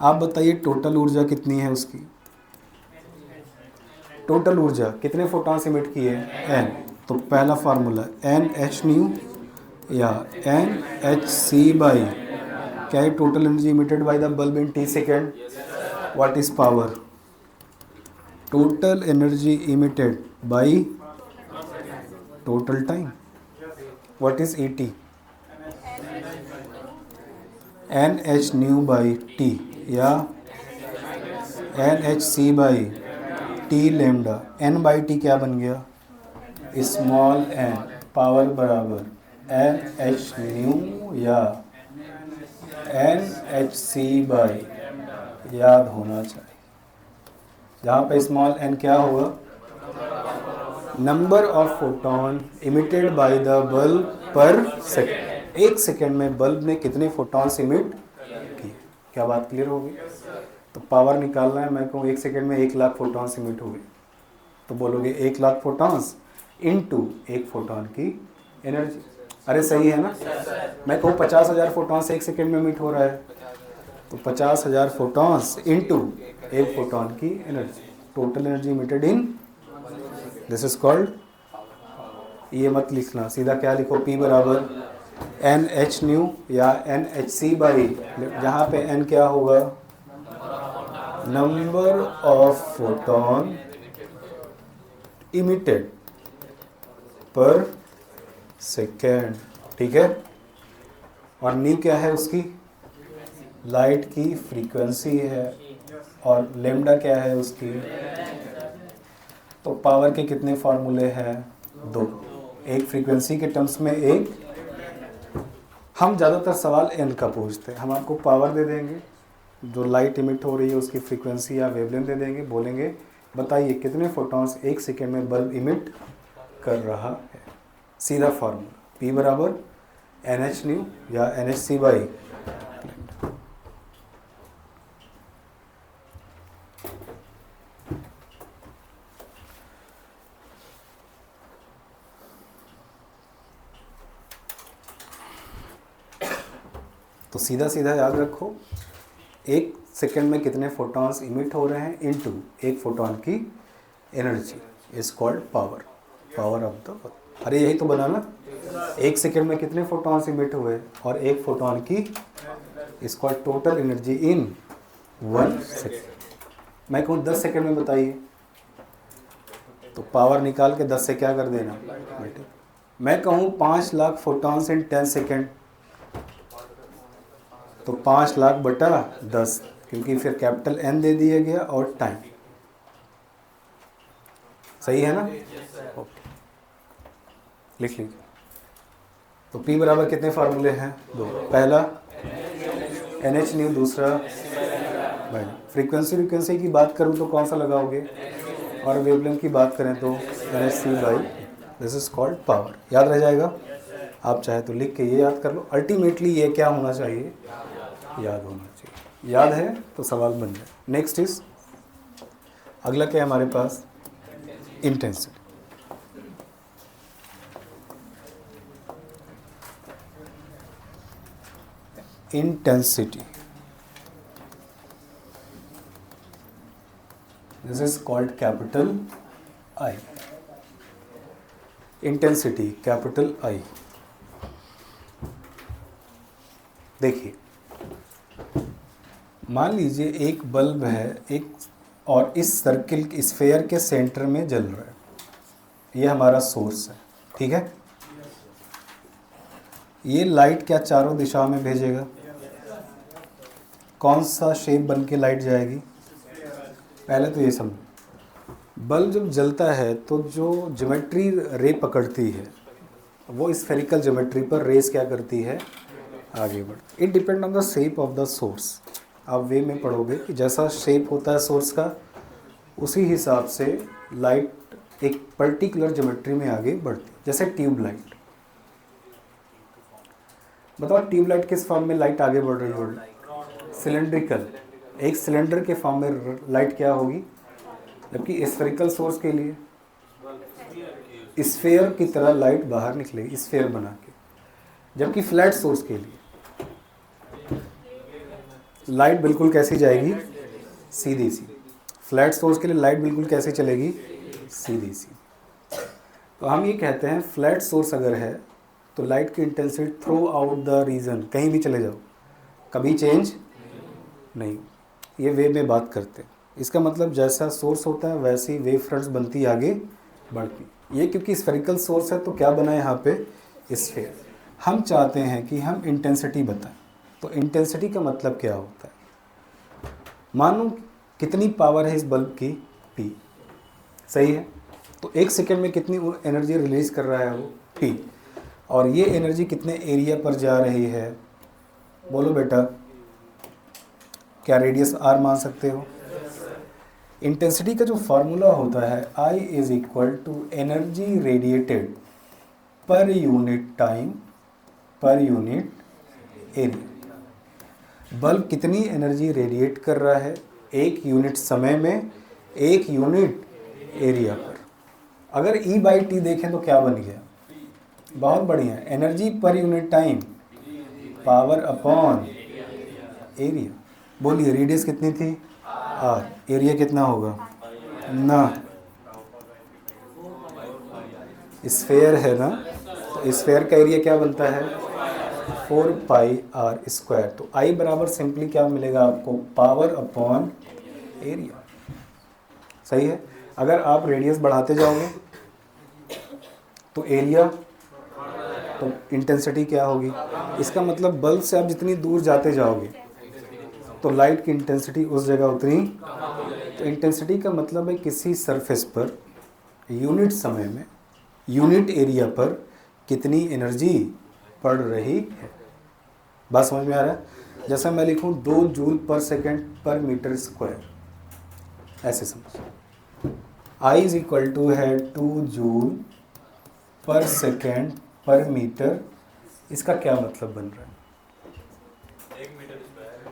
आप बताइए टोटल ऊर्जा कितनी है उसकी? टोटल ऊर्जा कितने फोटॉन्स इमिट किए? एन। तो पहला फार्मूला एन एच न्यू या एन एच सी बाई क्या है total energy emitted by the bulb in T second? What is power? Total energy emitted by total time. What is E T? N H nu by T या N H C by T lambda. N by T क्या बन गया? Small N power बराबर N H nu या N H C by, याद होना चाहिए जहाँ पे स्मॉल एन क्या होगा? Number of photon emitted by the bulb पर सेकेंड। एक सेकेंड में बल्ब ने कितने फोटॉन्स इमिट किए? क्या बात क्लियर होगी? तो पावर निकालना है, मैं कहूँ एक सेकेंड में 1 लाख फोटॉन्स इमिट हुए, तो बोलोगे 1 लाख फोटॉन्स इनटू एक फोटॉन की एनर्जी। अरे सही है ना? मैं कहूँ 50,000 फोटॉन्स एक सेकेंड में इमिट हो रहा है, तो 50,000 फोटॉन्स इनटू एक फोटॉन की energy, total energy emitted in, this is called. ये मत लिखना, सीधा क्या लिखो? P बराबर एन एच न्यू या एन एच सी बाई, जहाँ पे n क्या होगा? नंबर ऑफ फोटॉन इमिटेड पर सेकेंड। ठीक है? और नी क्या है उसकी? लाइट की फ्रीक्वेंसी है, और लेमडा क्या है उसकी? तो पावर के कितने फार्मूले हैं? 2। एक फ्रीक्वेंसी के टर्म्स में एक। हम ज़्यादातर सवाल एन का पूछते हैं, हम आपको पावर दे देंगे, जो लाइट इमिट हो रही है उसकी फ्रीक्वेंसी या वेवलेंथ दे देंगे, बोलेंगे बताइए कितने फोटॉन्स एक सेकेंड में बल्ब इमिट कर रहा है। सीधा फार्मूला P बराबर एन एच न्यू या एन एच सी बाई। तो सीधा सीधा याद रखो, एक सेकेंड में कितने फोटॉन्स इमिट हो रहे हैं इनटू एक फोटॉन की energy is called power, power of the. अरे यही तो बना ना, एक सेकेंड में कितने फोटॉन्स इमिट हुए और एक फोटॉन की is called total energy in 1 second. मैं कहूँ 10 सेकेंड में बताइए, तो पावर निकाल के 10 से क्या कर देना बेटे। मैं कहूँ 5 लाख फोटॉन्स इन 10 सेकेंड, तो 5 लाख बटा 10, क्योंकि फिर कैपिटल N दे दिया गया और टाइम। सही है ना? ओके, लिख लीजिए। तो P बराबर कितने फार्मूले हैं? 2। पहला NH न्यू, दूसरा बाई। फ्रीक्वेंसी की बात करूँ तो कौन सा लगाओगे? और वेवलेंथ की बात करें तो NHC by. This is called power. याद रह जाएगा? आप चाहे तो लिख के ये याद कर लो। अल्टीमेटली ये क्या होना चाहिए? याद होना चाहिए। याद है तो सवाल बन जाए। नेक्स्ट इज, अगला क्या है हमारे पास? Intensity. Intensity, this is called capital I. Intensity capital I. देखिए, मान लीजिए एक बल्ब है एक, और इस सर्किल स्फेयर के सेंटर में जल रहा है, ये हमारा सोर्स है। ठीक है? ये लाइट क्या चारों दिशाओं में भेजेगा? कौन सा शेप बन के लाइट जाएगी? पहले तो ये समझो, बल्ब जब जलता है तो जो ज्योमेट्री रे पकड़ती है वो स्फेरिकल ज्योमेट्री पर रेस क्या करती है? आगे बढ़ती। It depend on the shape of the source. आप वे में पढ़ोगे कि जैसा शेप होता है सोर्स का, उसी हिसाब से लाइट एक पर्टिकुलर ज्योमेट्री में आगे बढ़ती है। जैसे ट्यूबलाइट, बताओ ट्यूबलाइट किस फॉर्म में लाइट आगे बढ़ रही होगी? सिलेंड्रिकल। एक सिलेंडर के फॉर्म में लाइट क्या होगी? जबकि स्फेरिकल सोर्स के लिए स्फेयर की तरह लाइट बाहर निकलेगी, स्फेयर बना के। जबकि फ्लैट सोर्स के लिए लाइट बिल्कुल कैसी जाएगी, सीधी सी। फ्लैट सोर्स के लिए लाइट बिल्कुल कैसे चलेगी, सीधी सी। तो हम ये कहते हैं फ्लैट सोर्स अगर है तो लाइट की intensity throughout the region, कहीं भी चले जाओ कभी चेंज नहीं। ये वेव में बात करते हैं। इसका मतलब जैसा सोर्स होता है वैसी वेव फ्रंट्स बनती आगे बढ़ती। ये क्योंकि स्फेरिकल सोर्स है तो क्या बना है यहाँ पे, स्फीयर। हम चाहते हैं कि हम इंटेंसिटी बताएं, तो इंटेंसिटी का मतलब क्या होता है, मानो कितनी पावर है इस बल्ब की, P, सही है। तो 1 सेकेंड में कितनी एनर्जी रिलीज कर रहा है वो, P, और ये एनर्जी कितने एरिया पर जा रही है, बोलो बेटा, क्या रेडियस r मान सकते हो। इंटेंसिटी का जो फार्मूला होता है I is equal to energy radiated per unit time per unit area. Bulb कितनी एनर्जी रेडिएट कर रहा है 1 यूनिट समय में 1 यूनिट एरिया पर। अगर E/T देखें तो क्या बन गया, बहुत बढ़िया, एनर्जी पर unit time power upon area. बोलिए रेडियस कितनी थी r, एरिया कितना होगा ना, स्फेयर है ना, तो स्फेयर का एरिया क्या बनता है 4πr²। तो I बराबर सिंपली क्या मिलेगा आपको, पावर अपॉन एरिया, सही है। अगर आप रेडियस बढ़ाते जाओगे तो एरिया, तो इंटेंसिटी क्या होगी। इसका मतलब बल्ब से आप जितनी दूर जाते जाओगे तो लाइट की इंटेंसिटी उस जगह उतनी। तो इंटेंसिटी का मतलब है किसी सरफेस पर यूनिट समय में यूनिट एरिया पर कितनी एनर्जी पड़ रही है। बात समझ में आ रहा है। जैसा मैं लिखूं 2 जूल पर सेकेंड पर मीटर स्क्वायर, ऐसे समझ। I इज इक्वल टू है 2 जूल पर सेकेंड पर मीटर। इसका क्या मतलब बन रहा है,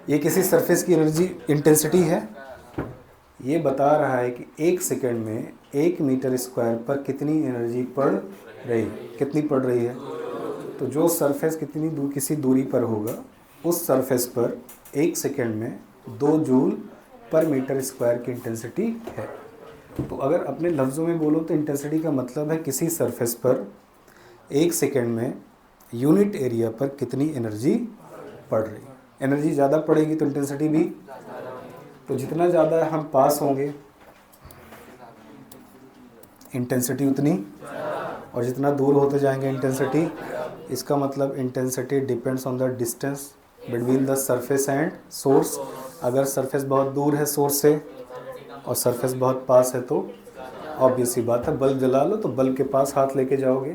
ये किसी सरफेस की एनर्जी इंटेंसिटी है। ये बता रहा है कि 1 सेकेंड में 1 मीटर स्क्वायर पर कितनी एनर्जी पड़ रही है, कितनी पड़ रही है। तो जो सरफेस कितनी दूर किसी दूरी पर होगा उस सरफेस पर 1 सेकेंड में 2 जूल पर मीटर स्क्वायर की इंटेंसिटी है। तो अगर अपने लफ्ज़ों में बोलो तो इंटेंसिटी का मतलब है किसी सरफेस पर 1 सेकेंड में यूनिट एरिया पर कितनी एनर्जी पड़ रही है। एनर्जी ज़्यादा पड़ेगी तो इंटेंसिटी भी, तो जितना ज़्यादा हम पास होंगे इंटेंसिटी उतनी, और जितना दूर होते जाएंगे इंटेंसिटी। इसका मतलब intensity depends on the distance between the surface and source. अगर सरफेस बहुत दूर है सोर्स से और सरफेस बहुत पास है तो ऑब्वियस सी बात है, बल्ब जला लो तो बल्ब के पास हाथ लेके जाओगे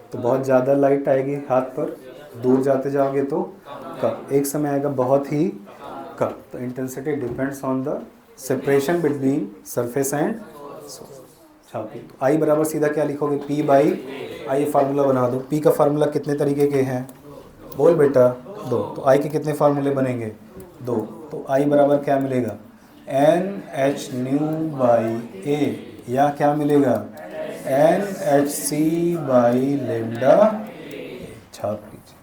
तो बहुत ज़्यादा लाइट आएगी हाथ पर, दूर जाते जाओगे तो कम, एक समय आएगा बहुत ही कम। तो intensity depends on the separation between surface and source. छापी तो I बराबर सीधा क्या लिखोगे, P/I। ये फार्मूला बना दो। P का फार्मूला कितने तरीके के हैं, बोल बेटा, 2। तो I के कितने फार्मूले बनेंगे, 2। तो I बराबर क्या मिलेगा, NH/A, या क्या मिलेगा NHc/λ। छाप लीजिए।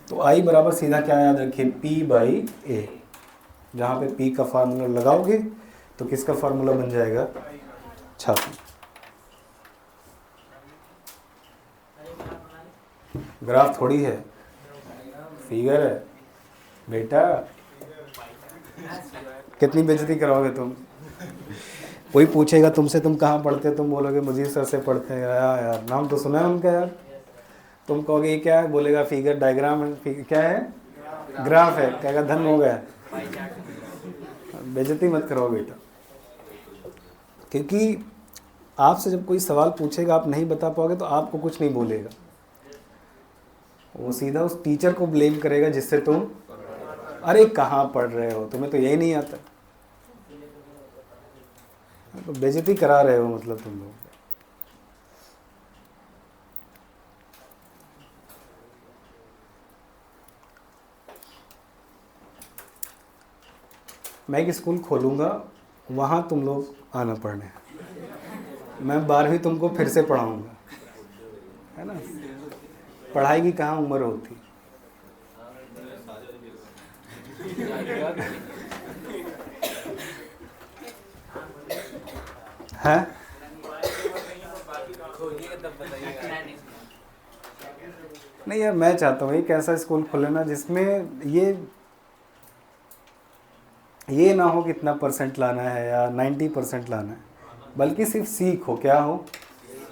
तो I बराबर सीधा क्या याद रखिए, P/A। जहाँ पे P का फार्मूला लगाओगे तो किसका फार्मूला बन जाएगा, छापी। ग्राफ थोड़ी है, फिगर है बेटा। कितनी बेइज्जती कराओगे तुम। कोई पूछेगा तुमसे तुम कहाँ पढ़ते हो, तुम बोलोगे मुझे सर से पढ़ते हैं। यार नाम तो सुना है उनका यार। तुम कहोगे ये क्या है, बोलेगा फिगर डायग्राम है। क्या है, ग्राफ है। कहेगा धन हो गया। बेइज्जती मत कराओ बेटा, क्योंकि आपसे जब कोई सवाल पूछेगा आप नहीं बता पाओगे तो आपको कुछ नहीं बोलेगा, वो सीधा उस टीचर को ब्लेम करेगा जिससे तुम, अरे कहाँ पढ़ रहे हो, तुम्हें तो यही नहीं आता। तो बेइज्जती करा रहे हो मतलब तुम लोग। मैं एक स्कूल खोलूँगा, वहाँ तुम लोग आना पढ़ने। मैं 12वीं तुमको फिर से पढ़ाऊँगा, है ना। पढ़ाई की कहाँ उम्र होती, है? नहीं यार, मैं चाहता हूँ एक ऐसा स्कूल खोले ना जिसमें ये ना हो कि इतना परसेंट लाना है या 90% लाना है, बल्कि सिर्फ सीख हो। क्या हो?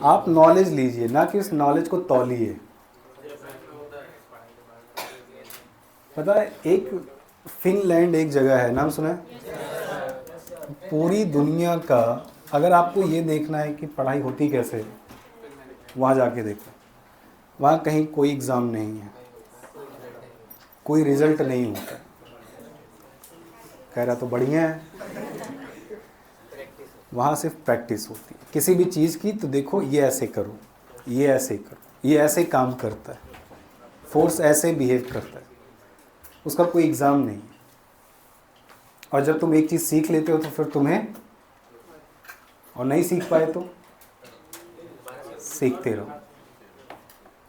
आप नॉलेज लीजिए, ना कि उस नॉलेज को तौलिए। पता है, एक फिनलैंड एक जगह है, नाम सुना है? पूरी दुनिया का, अगर आपको ये देखना है कि पढ़ाई होती कैसे है, वहाँ जाके देखो। वहाँ कहीं कोई एग्ज़ाम नहीं है, कोई रिज़ल्ट नहीं होता। कह रहा तो बढ़िया है। वहाँ सिर्फ प्रैक्टिस होती है किसी भी चीज़ की। तो देखो, ये ऐसे करो, ये ऐसे करो, ये ऐसे काम करता है, फोर्स ऐसे बिहेव करता है। उसका कोई एग्ज़ाम नहीं है। और जब तुम एक चीज़ सीख लेते हो तो फिर तुम्हें, और नहीं सीख पाए तो सीखते रहो,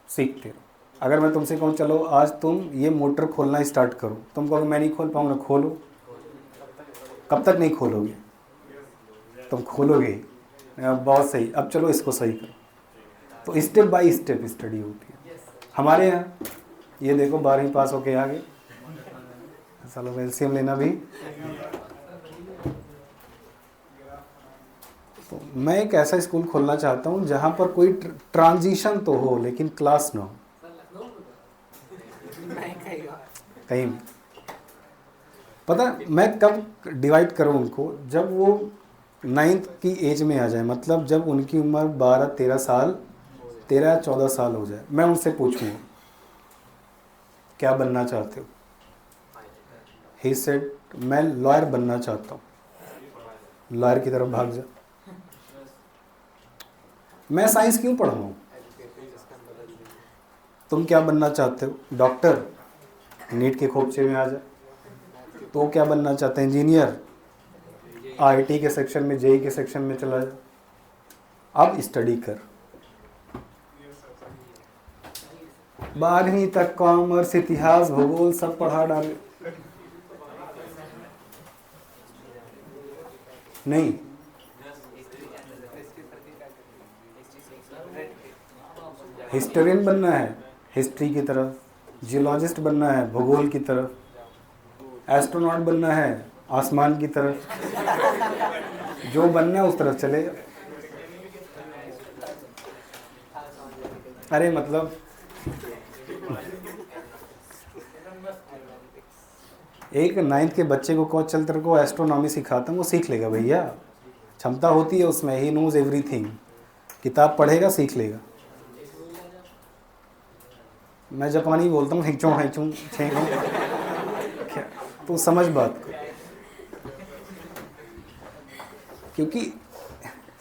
सीखते रहो। अगर मैं तुमसे कहूँ चलो आज तुम ये मोटर खोलना स्टार्ट करो, तुम कहोगे मैं नहीं खोल पाऊँगा। खोलो। कब तक नहीं खोलोगे? तुम खोलोगे ही। बहुत सही, अब चलो इसको सही करो। तो स्टेप बाय स्टेप स्टडी होती है। हमारे यहाँ ये देखो 12वीं पास होके आ गए, चलो एलसीएम लेना भी। तो मैं एक ऐसा स्कूल खोलना चाहता हूँ जहाँ पर कोई ट्रांजिशन तो हो, लेकिन क्लास ना हो कहीं। पता मैं कब डिवाइड करूँ उनको? जब वो 9th की एज में आ जाए, मतलब जब उनकी उम्र 12-13 साल, 13-14 साल हो जाए। मैं उनसे पूछूँगा क्या बनना चाहते हो? ही सेड मैं लॉयर बनना चाहता हूँ। लॉयर की तरफ भाग जा। मैं साइंस क्यों पढ़ाऊँ? तुम क्या बनना चाहते हो? डॉक्टर। नीट के खोपचे में आ जा। तो क्या बनना चाहते हैं? इंजीनियर। आईटी के सेक्शन में, जेई के सेक्शन में चला जा। अब स्टडी कर। 12वीं तक कॉमर्स, इतिहास, भूगोल सब पढ़ा डाले। नहीं, हिस्टोरियन बनना है हिस्ट्री की तरफ, जियोलॉजिस्ट बनना है भूगोल की तरफ, एस्ट्रोनॉट बनना है आसमान की तरफ। जो बनना है उस तरफ चले। अरे मतलब एक 9th के बच्चे को कहो चल तेरे को एस्ट्रोनॉमी सिखाता हूँ, वो सीख लेगा भैया। क्षमता होती है उसमें, ही नोज एवरीथिंग। किताब पढ़ेगा, सीख लेगा। मैं जापानी बोलता हूँ, हिचो हिचू छेंगो। तो समझ बात को, क्योंकि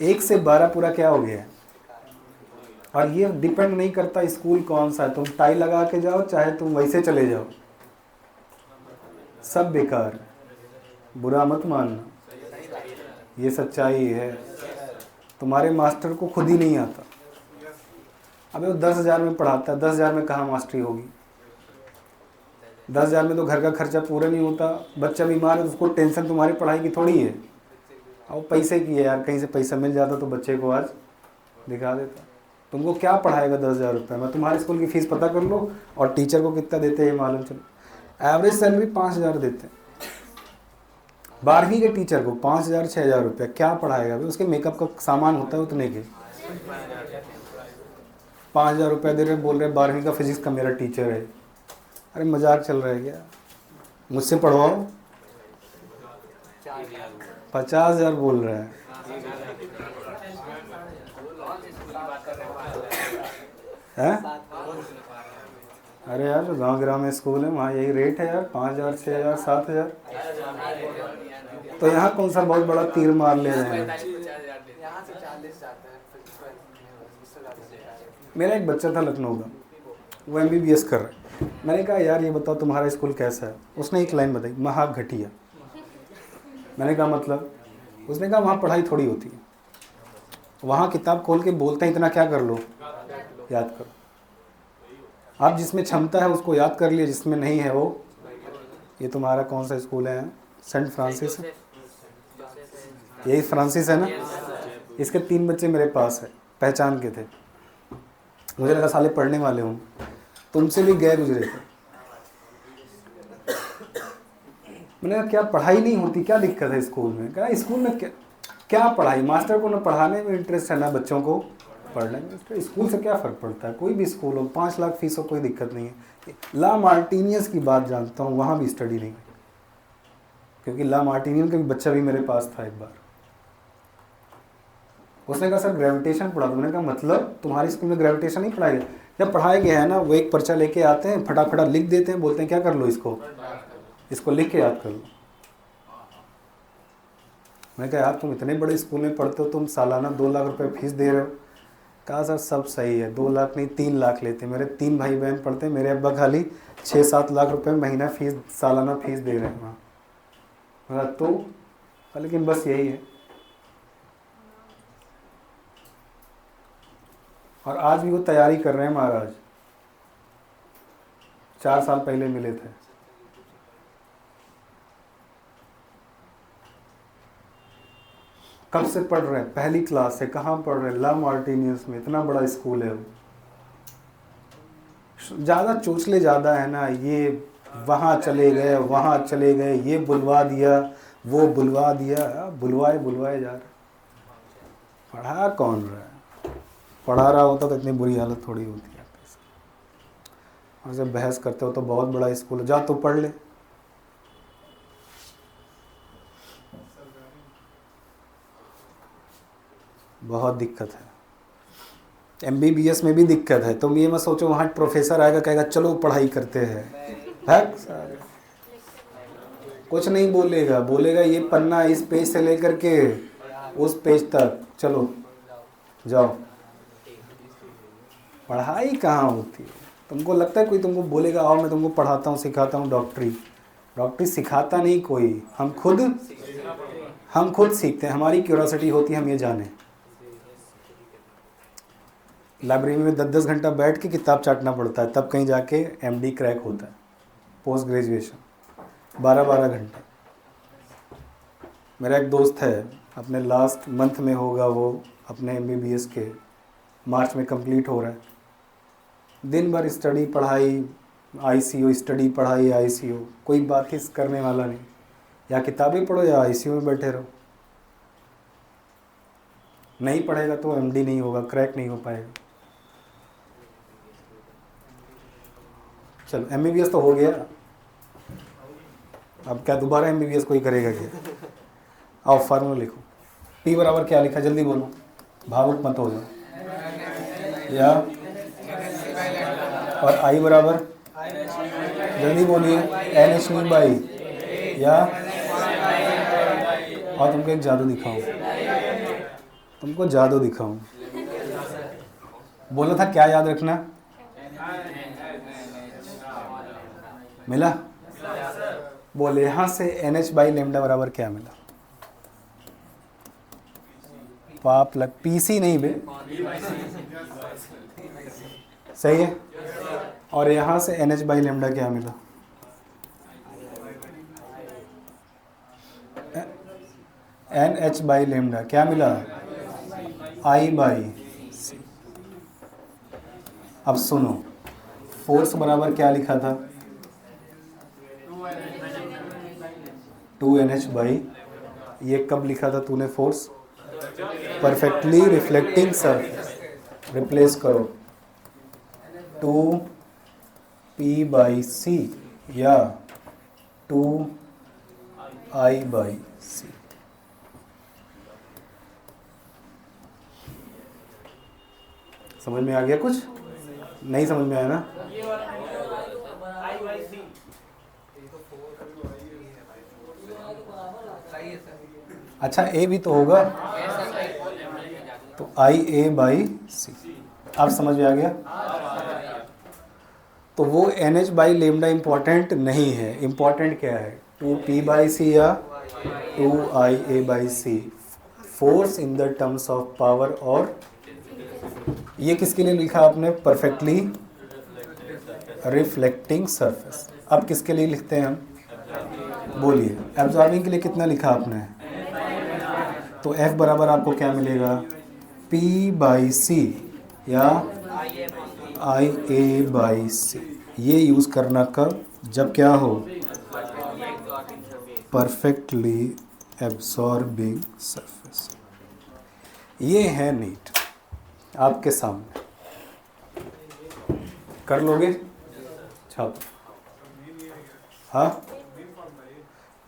1 से 12 पूरा क्या हो गया है। और ये डिपेंड नहीं करता स्कूल कौन सा है। तुम टाई लगा के जाओ चाहे तुम वैसे चले जाओ, सब बेकार है। बुरा मत मानना, ये सच्चाई है। तुम्हारे मास्टर को खुद ही नहीं आता। अबे वो 10,000 में पढ़ाता है, 10,000 में कहाँ मास्टरी होगी? 10,000 में तो घर का खर्चा पूरा नहीं होता। बच्चा बीमार है तो उसको टेंशन तुम्हारी पढ़ाई की थोड़ी है, और पैसे की है यार। कहीं से पैसा मिल जाता तो बच्चे को आज दिखा देता। तुमको क्या पढ़ाएगा 10,000 रुपये? मैं तुम्हारे स्कूल की फ़ीस पता कर लो, और टीचर को कितना देते हैं मालूम चलो। एवरेज सैलरी 5,000 देते हैं। 12वीं के टीचर को 5,000-6,000 रुपये क्या पढ़ाएगा भाई? उसके मेकअप का सामान होता है उतने के। 5,000 रुपये दे रहे, बोल रहे 12वीं का फिजिक्स का मेरा टीचर है। अरे मजाक चल रहा है क्या? मुझसे पढ़वाओ। 50,000 बोल रहा है। हैं? अरे यार जो गाँव ग्राम में स्कूल है वहाँ यही रेट है यार, 5,000, 6,000, 7,000। तो यहाँ कौन सा बहुत बड़ा तीर मार ले रहे हैं? मेरा एक बच्चा था लखनऊ का, वो MBBS कर रहा है। मैंने कहा यार ये बताओ तुम्हारा स्कूल कैसा है? उसने एक लाइन बताई, महा घटिया। मैंने कहा मतलब? उसने कहा वहाँ पढ़ाई थोड़ी होती है, वहाँ किताब खोल के बोलते हैं इतना क्या कर लो, याद करो। आप जिसमें क्षमता है उसको याद कर लिए, जिसमें नहीं है वो ये तुम्हारा कौन सा स्कूल है? सेंट फ्रांसिस है? यही फ्रांसिस है ना? इसके 3 बच्चे मेरे पास है, पहचान के थे। मुझे लगा साले पढ़ने वाले हूँ, तुमसे भी गए गुजरे थे। मैंने कहा क्या पढ़ाई नहीं होती, क्या दिक्कत है स्कूल में? कहा स्कूल में क्या पढ़ाई, मास्टर को ना पढ़ाने में इंटरेस्ट है ना बच्चों को पढ़ने में। तो स्कूल से क्या फ़र्क पड़ता है? कोई भी स्कूल हो, 5 लाख फीस हो, कोई दिक्कत नहीं है। ला मार्टिनियस की बात जानता हूँ, वहाँ भी स्टडी नहीं, क्योंकि ला मार्टिनियन का भी बच्चा भी मेरे पास था एक बार। उसने कहा सर ग्रेविटेशन पढ़ा दो। मैंने कहा मतलब तुम्हारे स्कूल में ग्रेविटेशन नहीं पढ़ाया गया? जब पढ़ाया गया है ना, वो एक पर्चा लेके आते हैं, फटाफट लिख देते हैं, बोलते हैं क्या कर लो इसको लिख के याद कर लो। मैंने कहा यार तुम इतने बड़े स्कूल में पढ़ते हो, तुम सालाना 2 लाख रुपए फीस दे रहे हो। कहा सर सब सही है, 2 लाख नहीं 3 लाख लेते, मेरे 3 भाई बहन पढ़ते हैं, मेरे अब्बा खाली 6-7 लाख रुपए महीना फीस, सालाना फीस दे रहे हैं वहाँ। तो लेकिन बस यही है। और आज भी वो तैयारी कर रहे हैं महाराज, 4 साल पहले मिले थे। कब से पढ़ रहे हैं? पहली क्लास से। कहाँ पढ़ रहे हैं? ला मार्टिनियस में, इतना बड़ा स्कूल है वो। ज़्यादा चोचले ज़्यादा है ना, ये वहाँ चले गए, वहाँ चले गए, ये बुलवा दिया, वो बुलवा दिया, बुलवाए जा रहे। पढ़ा कौन रहा है? पढ़ा रहा होता तो इतनी बुरी हालत थोड़ी होती है। और जब बहस करते हो तो बहुत बड़ा स्कूल है, जा तो पढ़ ले। बहुत दिक्कत है। MBBS में भी दिक्कत है। तुम ये मत सोचो वहाँ प्रोफेसर आएगा कहेगा चलो पढ़ाई करते हैं, कुछ नहीं बोलेगा। बोलेगा ये पन्ना इस पेज से लेकर के उस पेज तक, चलो जाओ। पढ़ाई कहाँ होती है? तुमको लगता है कोई तुमको बोलेगा आओ मैं तुमको पढ़ाता हूँ सिखाता हूँ? डॉक्टरी सिखाता नहीं कोई, हम खुद सीखते हैं। हमारी क्यूरियोसिटी होती है हम ये जाने। लाइब्रेरी में 10-10 घंटा बैठ के किताब चाटना पड़ता है, तब कहीं जाके MD क्रैक होता है, पोस्ट ग्रेजुएशन 12-12 घंटे। मेरा एक दोस्त है, अपने लास्ट मंथ में होगा वो, अपने MBBS के मार्च में कंप्लीट हो रहा है। दिन भर स्टडी पढ़ाई ICU, स्टडी पढ़ाई ICU, कोई बात ही करने वाला नहीं। या किताबें पढ़ो या ICU में बैठे रहो। नहीं पढ़ेगा तो MD नहीं होगा, क्रैक नहीं हो पाएगा। चलो MBBS तो हो गया, अब क्या दोबारा MBBS कोई करेगा क्या? आओ फार्मूला लिखो। P बराबर क्या लिखा, जल्दी बोलो, भावुक मत हो जाओ। या और I बराबर, जल्दी बोलिए, NH/, या और तुमको एक जादू दिखाऊं, बोला था क्या याद रखना? मिला? बोले यहाँ से NH/λ बराबर क्या मिला? पाप लग, PC नहीं बे, सही है। और यहाँ से NH/λ क्या मिला? NH/λ क्या मिला? I/c। अब सुनो, फोर्स बराबर क्या लिखा था? 2NH/, ये कब लिखा था तूने force? Perfectly reflecting surface, replace करो 2P/c या 2I/c। समझ में आ गया? कुछ नहीं समझ में आया ना? अच्छा A भी तो होगा, तो IA/c। अब समझ में आ गया? तो वो NH/λ इम्पॉर्टेंट नहीं है, इम्पॉर्टेंट क्या है? 2P/c या 2IA/c, force in the terms of power. और ये किसके लिए लिखा आपने? Perfectly reflecting surface. अब किसके लिए लिखते हैं हम? बोलिए एब्जॉर्बिंग के लिए कितना लिखा आपने? तो F बराबर आपको क्या मिलेगा? P/C या IA/C। ये यूज़ करना कब? जब क्या हो? Perfectly absorbing surface. ये है नीट आपके सामने, कर लोगे छाप? हाँ,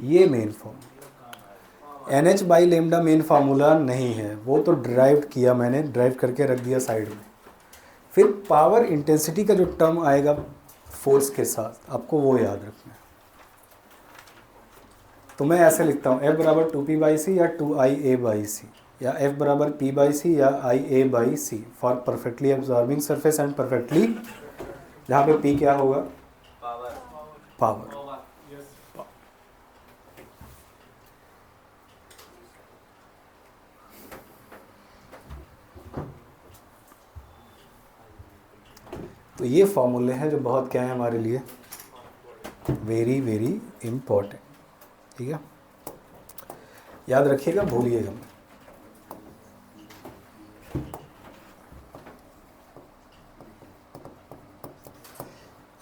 ये main formula NH by lambda main formula नहीं है, वो तो ड्राइव किया मैंने, ड्राइव करके रख दिया साइड में। फिर पावर इंटेंसिटी का जो टर्म आएगा फोर्स के साथ, आपको वो याद रखना है। तो मैं ऐसे लिखता हूँ F बराबर 2P/C या 2IA/C, या F बराबर P/C या IA/C for perfectly absorbing surface and perfectly, जहाँ पे P क्या होगा? पावर। तो ये फॉर्मूले हैं जो बहुत क्या है हमारे लिए, वेरी वेरी इम्पोर्टेंट। ठीक है, याद रखिएगा, भूलिएगा मत।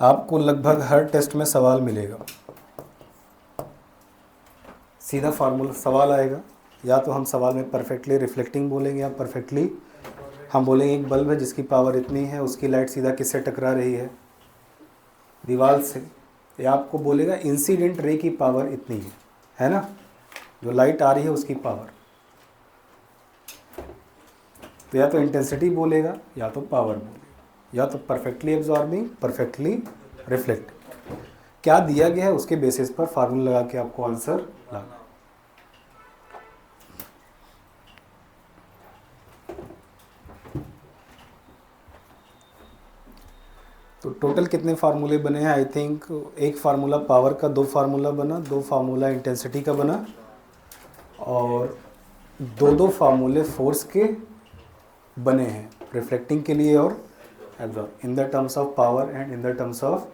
आपको लगभग हर टेस्ट में सवाल मिलेगा, सीधा फार्मूला सवाल आएगा, या तो हम सवाल में परफेक्टली रिफ्लेक्टिंग बोलेंगे या परफेक्टली हम बोलेंगे एक बल्ब है जिसकी पावर इतनी है, उसकी लाइट सीधा किससे टकरा रही है? दीवार से। या आपको बोलेगा इंसिडेंट रे की पावर इतनी है ना, जो लाइट आ रही है उसकी पावर। तो या तो इंटेंसिटी बोलेगा या तो पावर बोलेगा, या तो परफेक्टली एब्जॉर्बिंग, परफेक्टली रिफ्लेक्ट। क्या दिया गया है उसके बेसिस पर फार्मूला लगा के आपको आंसर लाना। तो टोटल कितने फार्मूले बने हैं? आई थिंक एक फार्मूला पावर का, दो फार्मूला बना, दो फार्मूला इंटेंसिटी का बना, और दो फार्मूले फोर्स के बने हैं, रिफ्लेक्टिंग के लिए और absorb, in the terms of power and in the terms of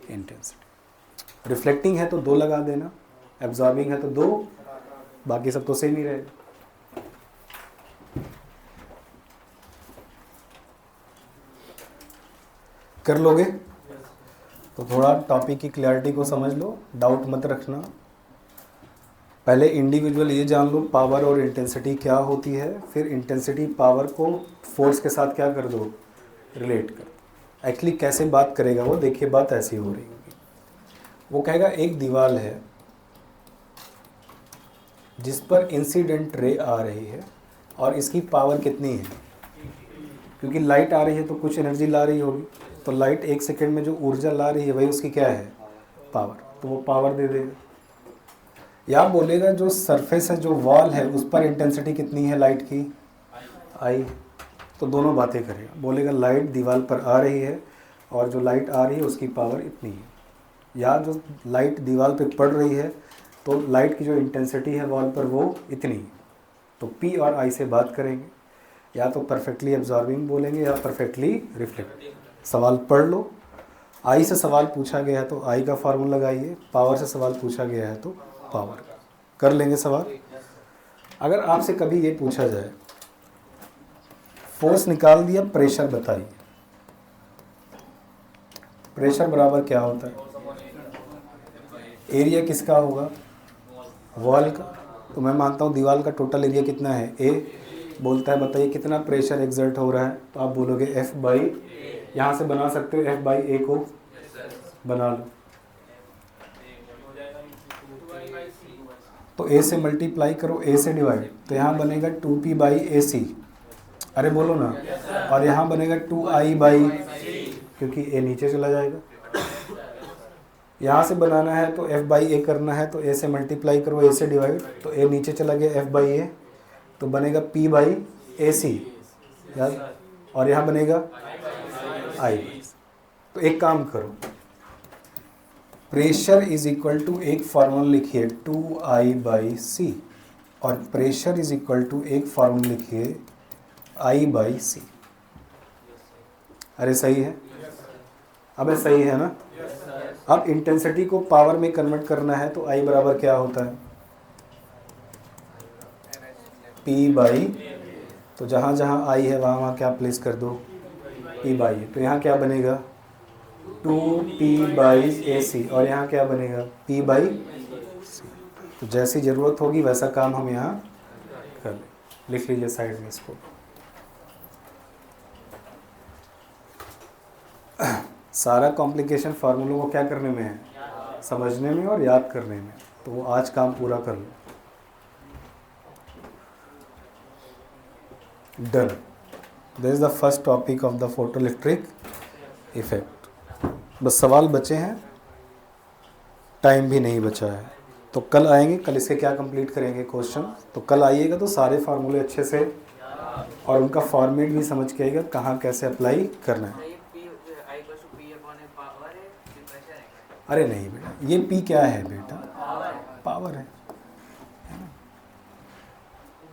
intensity. Reflecting है तो 2 लगा देना, एब्जॉर्बिंग है तो 2, बाकी सब तो सेम ही रहेगा। कर लोगे? तो थोड़ा टॉपिक की क्लैरिटी को समझ लो, डाउट मत रखना। पहले इंडिविजुअल ये जान लो पावर और इंटेंसिटी क्या होती है, फिर इंटेंसिटी पावर को फोर्स के साथ क्या कर दो, रिलेट कर। एक्चुअली कैसे बात करेगा वो, देखिए बात ऐसी हो रही होगी। वो कहेगा एक दीवार है जिस पर इंसिडेंट रे आ रही है और इसकी पावर कितनी है, क्योंकि लाइट आ रही है तो कुछ एनर्जी ला रही होगी, तो लाइट 1 सेकेंड में जो ऊर्जा ला रही है वही उसकी क्या है, पावर। तो वो पावर दे देगा। या बोलेगा जो सरफेस है, जो वॉल है, उस पर इंटेंसिटी कितनी है लाइट की, आई। तो दोनों बातें करेगा, बोलेगा लाइट दीवार पर आ रही है और जो लाइट आ रही है उसकी पावर इतनी है। या जो लाइट दीवार पे पड़ रही है तो लाइट की जो इंटेंसिटी है वॉल पर वो इतनी है। तो पी और आई से बात करेंगे, या तो परफेक्टली एब्जॉर्बिंग बोलेंगे या परफेक्टली रिफ्लेक्टिंग। सवाल पढ़ लो, आई से सवाल पूछा गया है तो आई का फार्मूला लगाइए, पावर से सवाल पूछा गया है तो पावर का। कर लेंगे सवाल। अगर आपसे कभी ये पूछा जाए फोर्स निकाल दिया, प्रेशर बताइए, प्रेशर बराबर क्या होता है? एरिया किसका होगा, वॉल का। तो मैं मानता हूँ दीवार का टोटल एरिया कितना है, ए। बोलता है बताइए कितना प्रेशर एग्जर्ट हो रहा है, तो आप बोलोगे F बाई, यहाँ से बना सकते हो F बाई ए को, बना लो। तो A से मल्टीप्लाई करो, A से डिवाइड, तो यहाँ बनेगा 2P/AC, अरे बोलो ना, और यहाँ बनेगा 2I/, क्योंकि A नीचे चला जाएगा। यहाँ से बनाना है तो F/A करना है, तो A से मल्टीप्लाई करो, A से डिवाइड, तो A नीचे चला गया, F/A, तो बनेगा P/AC, और यहाँ बनेगा I। तो एक काम करो, प्रेशर इज इक्वल टू, एक फार्मूला लिखिए 2I/C, और प्रेशर इज इक्वल टू एक फार्मूला लिखिए I/C। अरे सही है? अबे सही है ना? अब इंटेंसिटी को पावर में कन्वर्ट करना है तो I बराबर क्या होता है, P बाई, तो जहाँ जहाँ I है वहाँ वहाँ क्या प्लेस कर दो, P बाई, तो यहाँ क्या बनेगा 2P बाई AC, और यहाँ क्या बनेगा P बाई C। तो जैसी ज़रूरत होगी वैसा काम हम यहाँ कर लें। लिख लीजिए साइड में इसको। सारा कॉम्प्लिकेशन फार्मूलों को क्या करने में है, समझने में और याद करने में, तो वो आज काम पूरा कर लो। Done. This is the first topic of the photoelectric effect. बस सवाल बचे हैं, टाइम भी नहीं बचा है, तो कल आएंगे, कल इसे क्या कंप्लीट करेंगे क्वेश्चन। तो कल आइएगा तो सारे फार्मूले अच्छे से और उनका फॉर्मेट भी समझ के आएगा, कहाँ कैसे अप्लाई करना है। अरे नहीं बेटा, ये P क्या है बेटा, पावर है।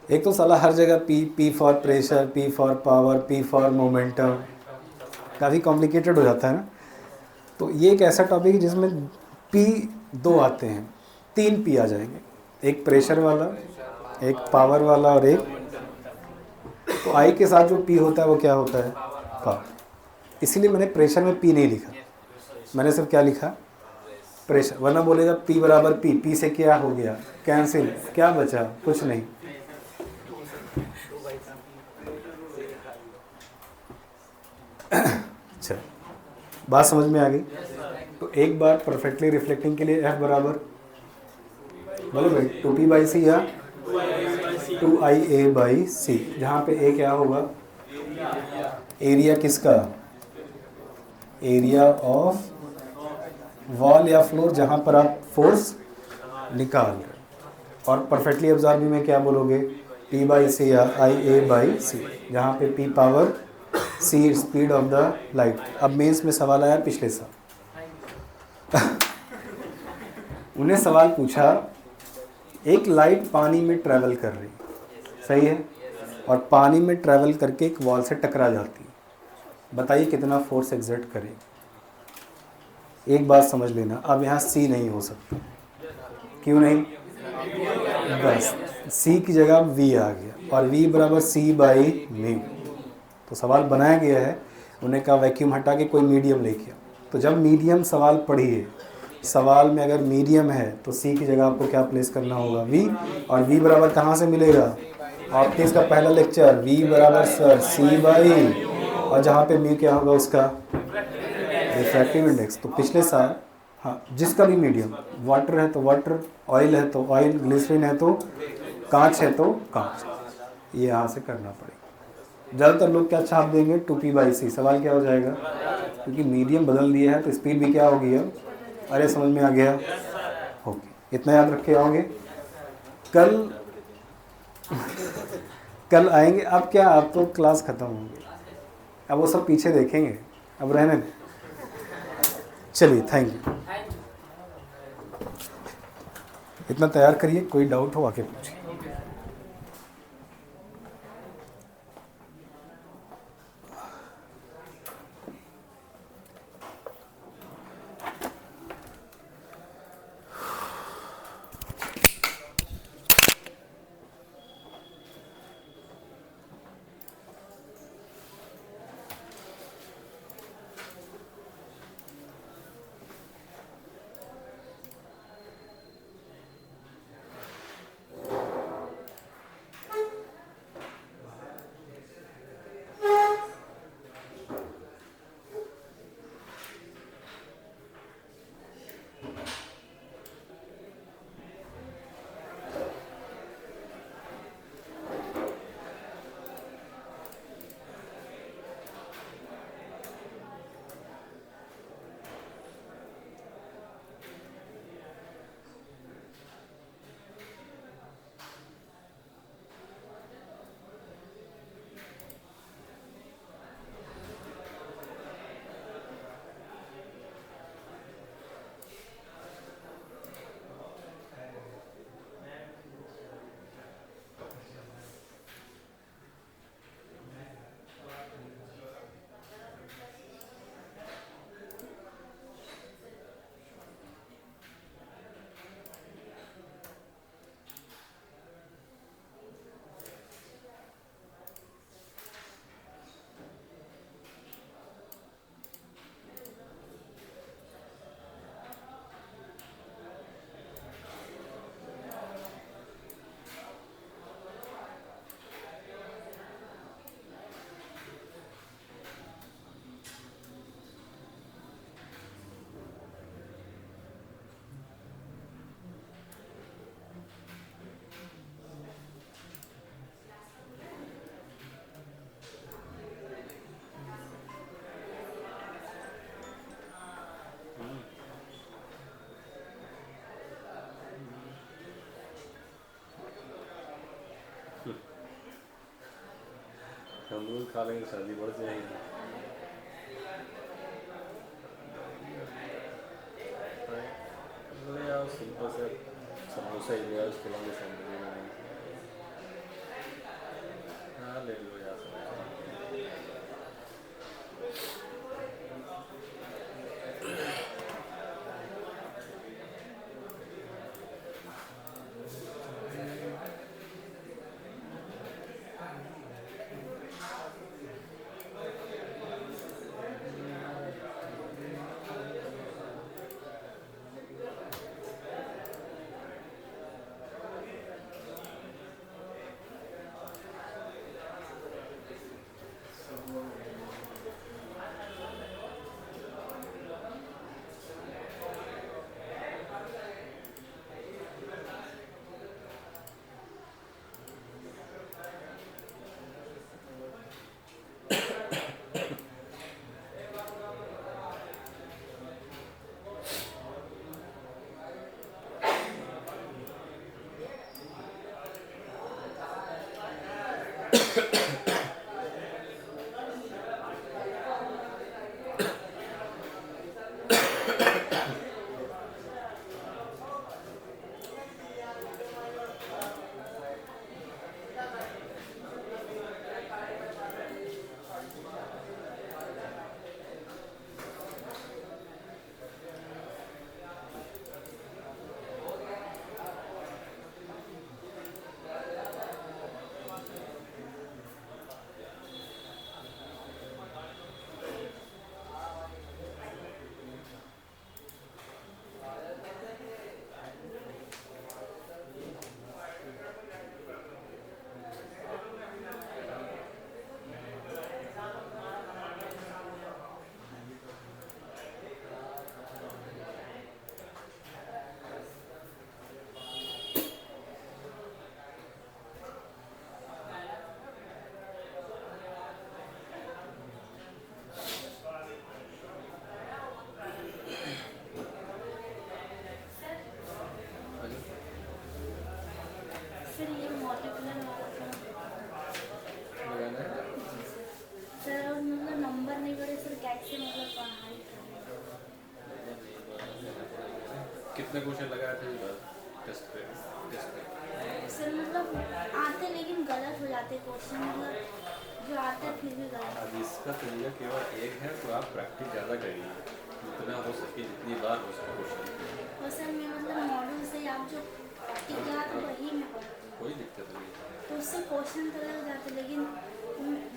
एक तो साला हर जगह P for pressure, P for power, P for momentum, काफ़ी कॉम्प्लिकेटेड हो जाता है ना। तो ये एक ऐसा टॉपिक है जिसमें P दो आते हैं, 3 P आ जाएंगे, एक प्रेशर वाला, एक पावर वाला और एक, तो I के साथ जो P होता है वो क्या होता है, पावर। इसीलिए मैंने प्रेशर में P नहीं लिखा, मैंने सिर्फ क्या लिखा, प्रेशर, वरना बोलेगा P बराबर P से क्या हो गया, कैंसिल, क्या बचा, कुछ नहीं। अच्छा, बात समझ में आ गई। तो एक बार परफेक्टली रिफ्लेक्टिंग के लिए F बराबर बोले भाई 2P बाई सी या 2IA बाई सी, जहाँ पे A क्या होगा, एरिया किसका, एरिया ऑफ वॉल या फ्लोर जहाँ पर आप फोर्स निकाल रहे, और परफेक्टली एब्जॉर्बिंग में क्या बोलोगे, P बाई सी या IA बाई सी, जहाँ पे P power, C speed of the light. अब मेंस में सवाल आया पिछले साल उन्हें सवाल पूछा, एक लाइट पानी में ट्रैवल कर रही, सही है, और पानी में ट्रैवल करके एक वॉल से टकरा जाती है, बताइए कितना फोर्स एग्जर्ट करेगी। एक बात समझ लेना, अब यहाँ C नहीं हो सकता, क्यों नहीं, बस C की जगह V आ गया, और V बराबर C बाई म्यू। तो सवाल बनाया गया है, उन्हें कहा वैक्यूम हटा के कोई मीडियम लेके आओ। तो जब मीडियम सवाल पढ़िए, सवाल में अगर मीडियम है तो C की जगह आपको क्या प्लेस करना होगा, V, और V बराबर कहाँ से मिलेगा, ऑप्टिक्स का पहला लेक्चर, V बराबर सर C बाई, और जहाँ पे म्यू क्या होगा उसका रिफ्रैक्टिव इंडेक्स। तो पिछले साल, हाँ, जिसका भी मीडियम, वाटर है तो वाटर, ऑयल है तो ऑयल, ग्लिसरीन है तो कांच है तो कांच, ये यहाँ से करना पड़ेगा। ज़्यादातर लोग क्या छाप देंगे 2P बाई सी, सवाल क्या हो जाएगा, क्योंकि मीडियम बदल दिया है तो स्पीड भी क्या होगी अब, अरे समझ में आ गया, ओके, इतना याद रख के आओगे। कल आएंगे। अब क्या, अब तो क्लास ख़त्म होगी, अब वो सब पीछे देखेंगे, अब रहने दें। चलिए, थैंक यू। इतना तैयार करिए, कोई डाउट हो आके पूछिए। अमरूद खा लेंगे सर्दी बढ़ जाएगी। ले आओ सिंपल से समोसा ही ले आओ, उसके बाद समोसे नहीं। हाँ ले लो यार समोसा। सर ये मॉलिक्यूलर वाला था लगाना है। सर, और मतलब नंबर नहीं पड़े सर, कैसे मतलब पढ़ाई करें? कितने क्वेश्चन लगाए थे इस बार टेस्ट पे? सर मतलब आते लेकिन गलत हो जाते क्वेश्चन, मतलब जो आते हैं फिर भी गलत। अब इसका तरीका केवल एक है, तो आप प्रैक्टिस ज़्यादा करिए जितना हो सके, जितनी बार हो सके क्वेश्चन। और सर मैं मतलब मॉडल से आप जो टिका तो वही में पढ़ती हूँ, कोई दिक्कत नहीं है। तो उससे क्वेश्चन तो लग जाते, लेकिन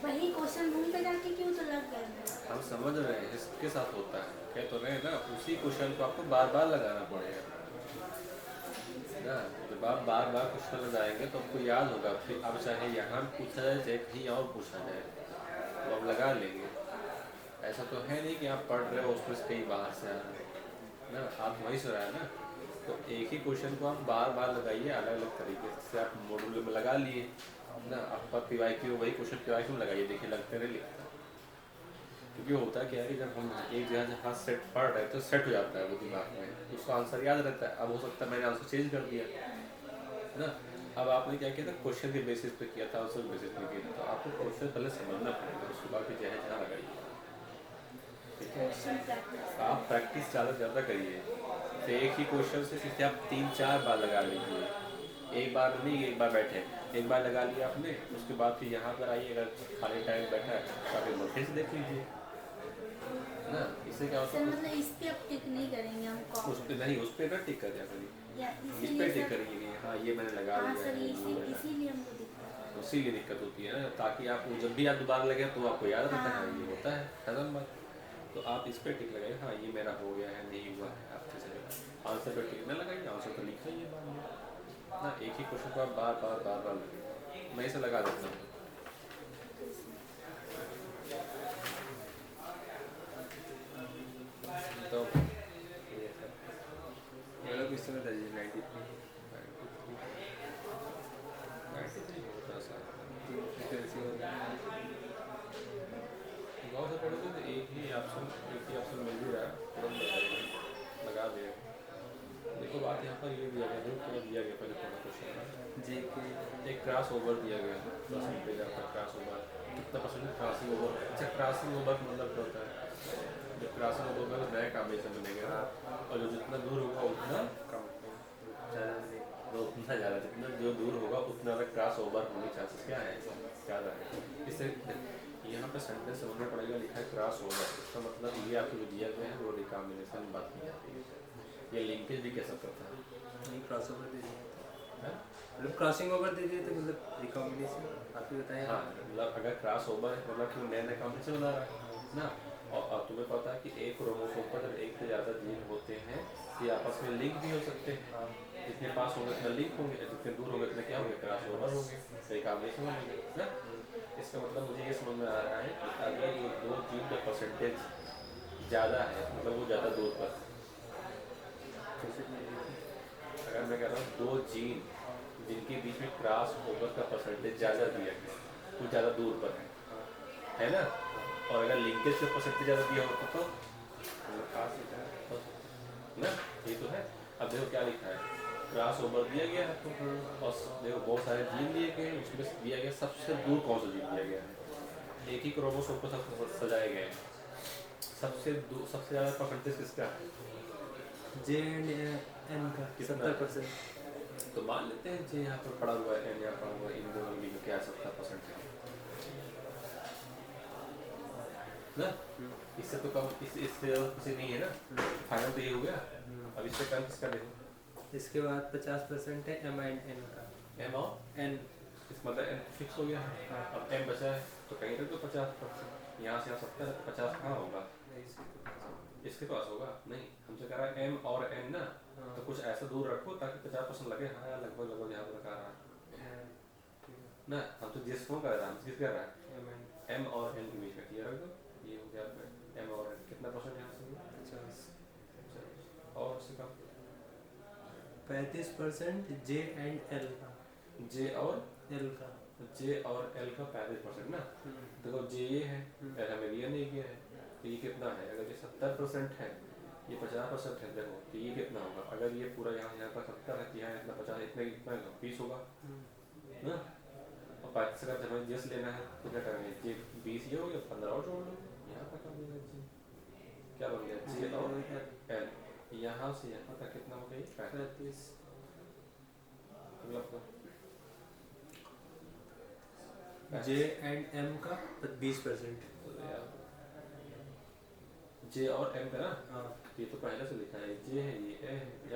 वही क्वेश्चन ढूंढ के जाके क्यों तो लग गए मेरे। हम समझ रहे हैं इसके साथ होता है, कह तो रहे हैं ना, उसी क्वेश्चन को आपको बार बार लगाना पड़ेगा ना। जब आप बार बार क्वेश्चन लगाएंगे तो आपको याद होगा, फिर अब चाहे यहाँ पूछा जाए चाहे कहीं और पूछा जाए तो आप लगा लेंगे। ऐसा तो है नहीं कि आप पढ़ रहे हो उसमें से कहीं बाहर से आ रहे हैं ना, आप वहीं से रहा है ना। तो एक ही क्वेश्चन को आप बार बार लगाइए अलग अलग तरीके से। आप मॉड्यूल में लगा लिए ना, आपका PYQ वही क्वेश्चन PYQ में लगाइए, देखिए लगते नहीं लिखता। क्योंकि होता क्या है कि जब हम एक जगह जहाँ सेट पढ़ रहे हैं तो सेट हो जाता है वो दिमाग में, उसका आंसर याद रहता है। अब हो सकता है मैंने आंसर चेंज कर दिया है ना। अब आपने क्या किया था, क्वेश्चन के बेसिस पे किया था, आंसर के बेसिस पे किया था, तो आपको क्वेश्चन पहले समझना पड़ेगा, उसके बाद फिर जहाँ जहाँ लगाइए। ठीक है, क्वेश्चन प्रैक्टिस आप प्रैक्टिस ज़्यादा से ज़्यादा करिए। तो एक ही क्वेश्चन से सीधे आप 3-4 बार लगा लीजिए, एक बार नहीं, एक बार बैठे एक बार लगा लिया आपने, उसके बाद फिर यहाँ पर आइए, अगर खाली टाइम बैठा है तो आप एक बार फिर से देख लीजिए ना। इससे क्या होता सर, है, मतलब इस पे अब टिक नहीं करेंगे हम कॉल, उस पर नहीं, उस पर ना टिक कर दिया करिए, या इस इसीलिए पर टिक सर। करिए। हाँ ये मैंने लगा हाँ लिया सर, है, ये लगा। इसीलिए हमको दिक्कत है। उसी की दिक्कत होती है ना, ताकि आप जब भी आप दोबारा लगे तो आपको याद रहता है हाँ ये होता है, खत्म बात। तो आप इस पर टिक लगाइए, हाँ ये मेरा हो गया है, नहीं हुआ है, आप जैसे आंसर पर टिक न लगाइए, आंसर तो लिख लीजिए बाद में ना। एक ही क्वेश्चन को आप बार बार बार बार लगाइए। मैं इसे लगा देता हूँ। तो ये लोग इस तरह चाहिए 93 होता सा गाँव से पढ़े तो एक ही ऑप्शन मिल भी रहा है, तुरंत बताइए, लगा दिए। देखो बात यहाँ पर ये दिया गया है, क्या दिया गया पहले थोड़ा क्वेश्चन जी कि एक क्रॉस ओवर दिया गया 10 रुपये का क्रॉस ओवर कितना परसेंट क्रॉसिंग ओवर। अच्छा, क्रॉसिंग ओवर मतलब क्या होता है? जब क्रॉसिंग ओवर में नया कॉम्बिनेशन बनेगा और जो जितना दूर होगा उतना तो उतना ज़्यादा, जितना जो दूर होगा उतना ज़्यादा क्रॉस ओवर होने के चांसेस क्या है, ज़्यादा है। इससे यहाँ पे सेंटेंस समझना पड़ेगा, लिखा है क्रॉस ओवर, इसका मतलब ये आपको जो दिया गया है वो रिकॉम्बिनेशन बात की जाती है। ये लिंकेज भी कह सकता था, नहीं क्रॉस ओवर दे दिया है? मतलब क्रॉसिंग ओवर दे दिए तो मतलब रिकॉम्बिनेशन आप ही बताएं। हाँ, मतलब अगर क्रॉस ओवर है मतलब कि नया नया कॉम्बिनेशन बना रहा है ना। और तुम्हें पता है कि एक क्रोमोसोम पर जब एक से ज़्यादा जीन होते हैं ये आपस में लिंक भी हो सकते हैं। जितने पास होंगे उतना लिंक होंगे, जितने दूर होंगे उतने क्या होंगे, क्रॉस ओवर होंगे, रिकॉम्बिनेशन होंगे ना। इसका मतलब मुझे ये समझ में आ रहा है कि अगर ये दो जीन का परसेंटेज ज़्यादा है मतलब वो ज़्यादा दूर पर है। अगर मैं कह रहा हूँ दो जीन जिनके बीच में क्रॉस ओवर का परसेंटेज ज़्यादा दिया गया वो ज़्यादा दूर पर है ना। और अगर लिंकेज का परसेंटेज ज़्यादा दिया होता तो मतलब खास ना, ये तो है। अब देखो क्या लिखा है, क्रॉस ओवर दिया गया है तो और देखो बहुत सारे जीन दिए गए हैं, उसमें से दिया गया सबसे दूर कौन सा जीन दिया गया है। एक ही क्रोमोसोम को सब सजाए गए हैं, सबसे दूर सबसे ज़्यादा परसेंटेज किसका है? जे एंड एन का कितना? 70%। तो मान लेते हैं जे यहाँ पर पड़ा हुआ है, एन यहाँ पड़ा हुआ है, इन दोनों के बीच में क्या 70% है ना। इससे तो कम, इससे किसी नहीं है ना। फाइनल तो ये हो गया। अब इससे कम किसका देखो, इसके बाद 50% है एम एंड एन का। एम और एन इस मतलब एम फिक्स हो गया है। अब एम बचा है तो कहीं तक तो 50%, यहाँ से यहाँ 70 50 कहाँ होगा, इसके पास होगा नहीं। हमसे कह रहा है एम और एन ना, तो कुछ ऐसा दूर रखो ताकि 50% लगे। हाँ यार लगभग लगभग यहाँ पर रखा रहा ना। हम तो जिस को कर रहा है, हम किस कर रहा है, एम और एन के बीच में क्लियर रख दो। ये हो गया एम और एन, कितना परसेंट यहाँ से 50। और उससे कम 35% जे एंड एल का। जे और एल का जे और एल का 35% ना। देखो जे ये है, एल हमें दिया नहीं गया है, तो ये कितना है। अगर ये 70% है, ये 50% है, देखो तो ये कितना होगा। अगर ये पूरा यहाँ पर 70 है, यहाँ इतना 50, इतना कितना 20 होगा ना। और 35 का हमें जस लेना है तो क्या करेंगे, जे 20 ये हो गया, 15 और जोड़ लो, यहाँ पर कर देगा जी। क्या बन गया, जे और एल, यहाँ से यहाँ तक कितना हो गया, 35। अगला जे एंड एम का 20%। जे और एम का ना, हाँ ये तो पहले से लिखा है, जे है ये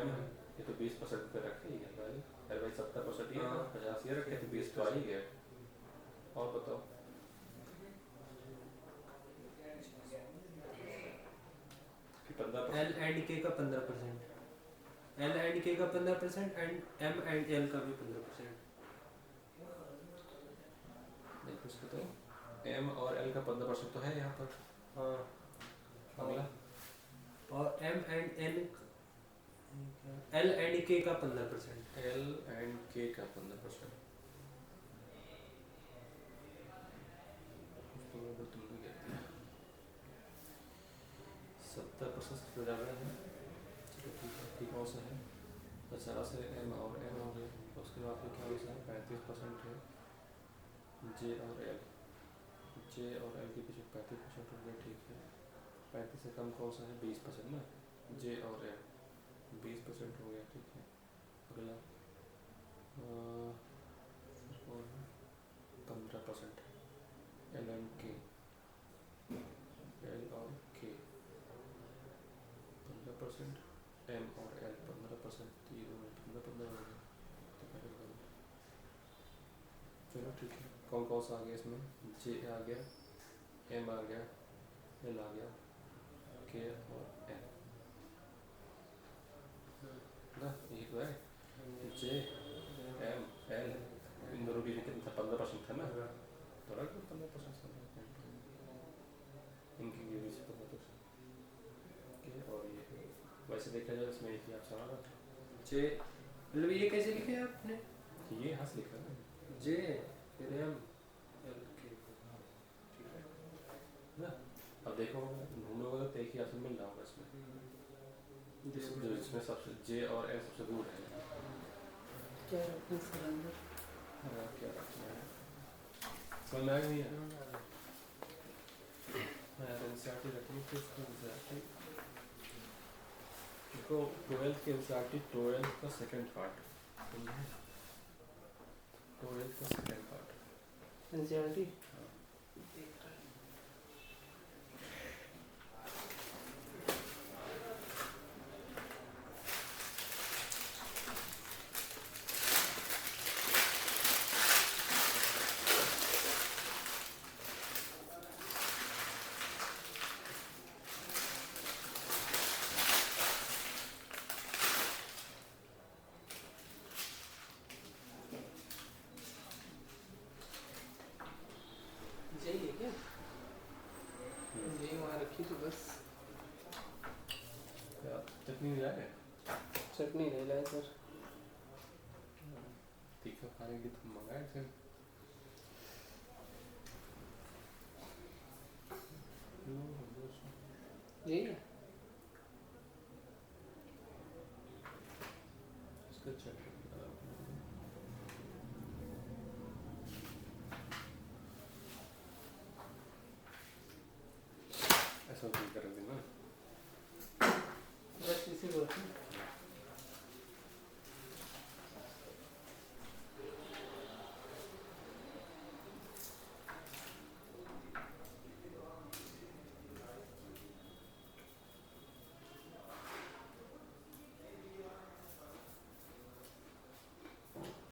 एम है, ये तो 20% पे रखे ही है भाई। अरे भाई 70% ये है, 50 ये रखे तो 20 तो आ ही गया। और बताओ कि 15%। एल एंड के का 15%, एल एंड के का 15% एंड एम एंड एल का भी 15%। नहीं कुछ बताओ, एम और एल का 15% तो है यहाँ पर। हाँ अगला और M and N L and K का 15%। एल एंड के का 15%। तुमने क्या दिया, 70% सबसे ज़्यादा है। चलो ठीक है, ठीक कौन सा है, 50 है, एम और एन हो गए। उसके बाद फिर क्या होता है, 35% है जे और एल, जे और एल के पीछे 35% हो गया, ठीक है। 35 से कम कौन सा है, 20% ना, जे और एल 20% हो गया, ठीक है। अगला 15% एल एंड के, एल और के 15%, एम और एल 15%, तो ये दोनों 15-15 हो गए। तो पहले करो, चलो ठीक है। कौन कौन सा आ गया इसमें, जे आ गया, एम आ गया, एल आ गया, के और एन ना, यही तो है। जे एम एल इन दोनों की कितना था, 15% था ना, तो रख दो 15% इनकी भी बीच 15% के। और ये वैसे देखा जाए इसमें एक ही आप सवाल रखा, जे मतलब ये कैसे लिखे आपने, ये हंस लिखा ना, जे फिर एम एल के, ठीक है ना। अब देखो ढूंढोगे तो एक ही ऑप्शन मिल रहा होगा इसमें, जिसमें सबसे जे और एल सबसे दूर है। क्या रखूं फिर अंदर? क्या रखना है, समझ में आया नहीं है? हाँ तो एनसीईआरटी रखनी फिर एनसीईआरटी देखो 12th की एनसीईआरटी 12th का सेकंड पार्ट 12th का सेकंड पार्ट एनसीईआरटी यही है क्या यही वहाँ रखी तो बस चटनी नहीं लाए? चटनी नहीं लाए सर तीखा खाने की तो मंगाए थे। यही है इसका चटनी ऐसा कुछ कर देना। बस इसी को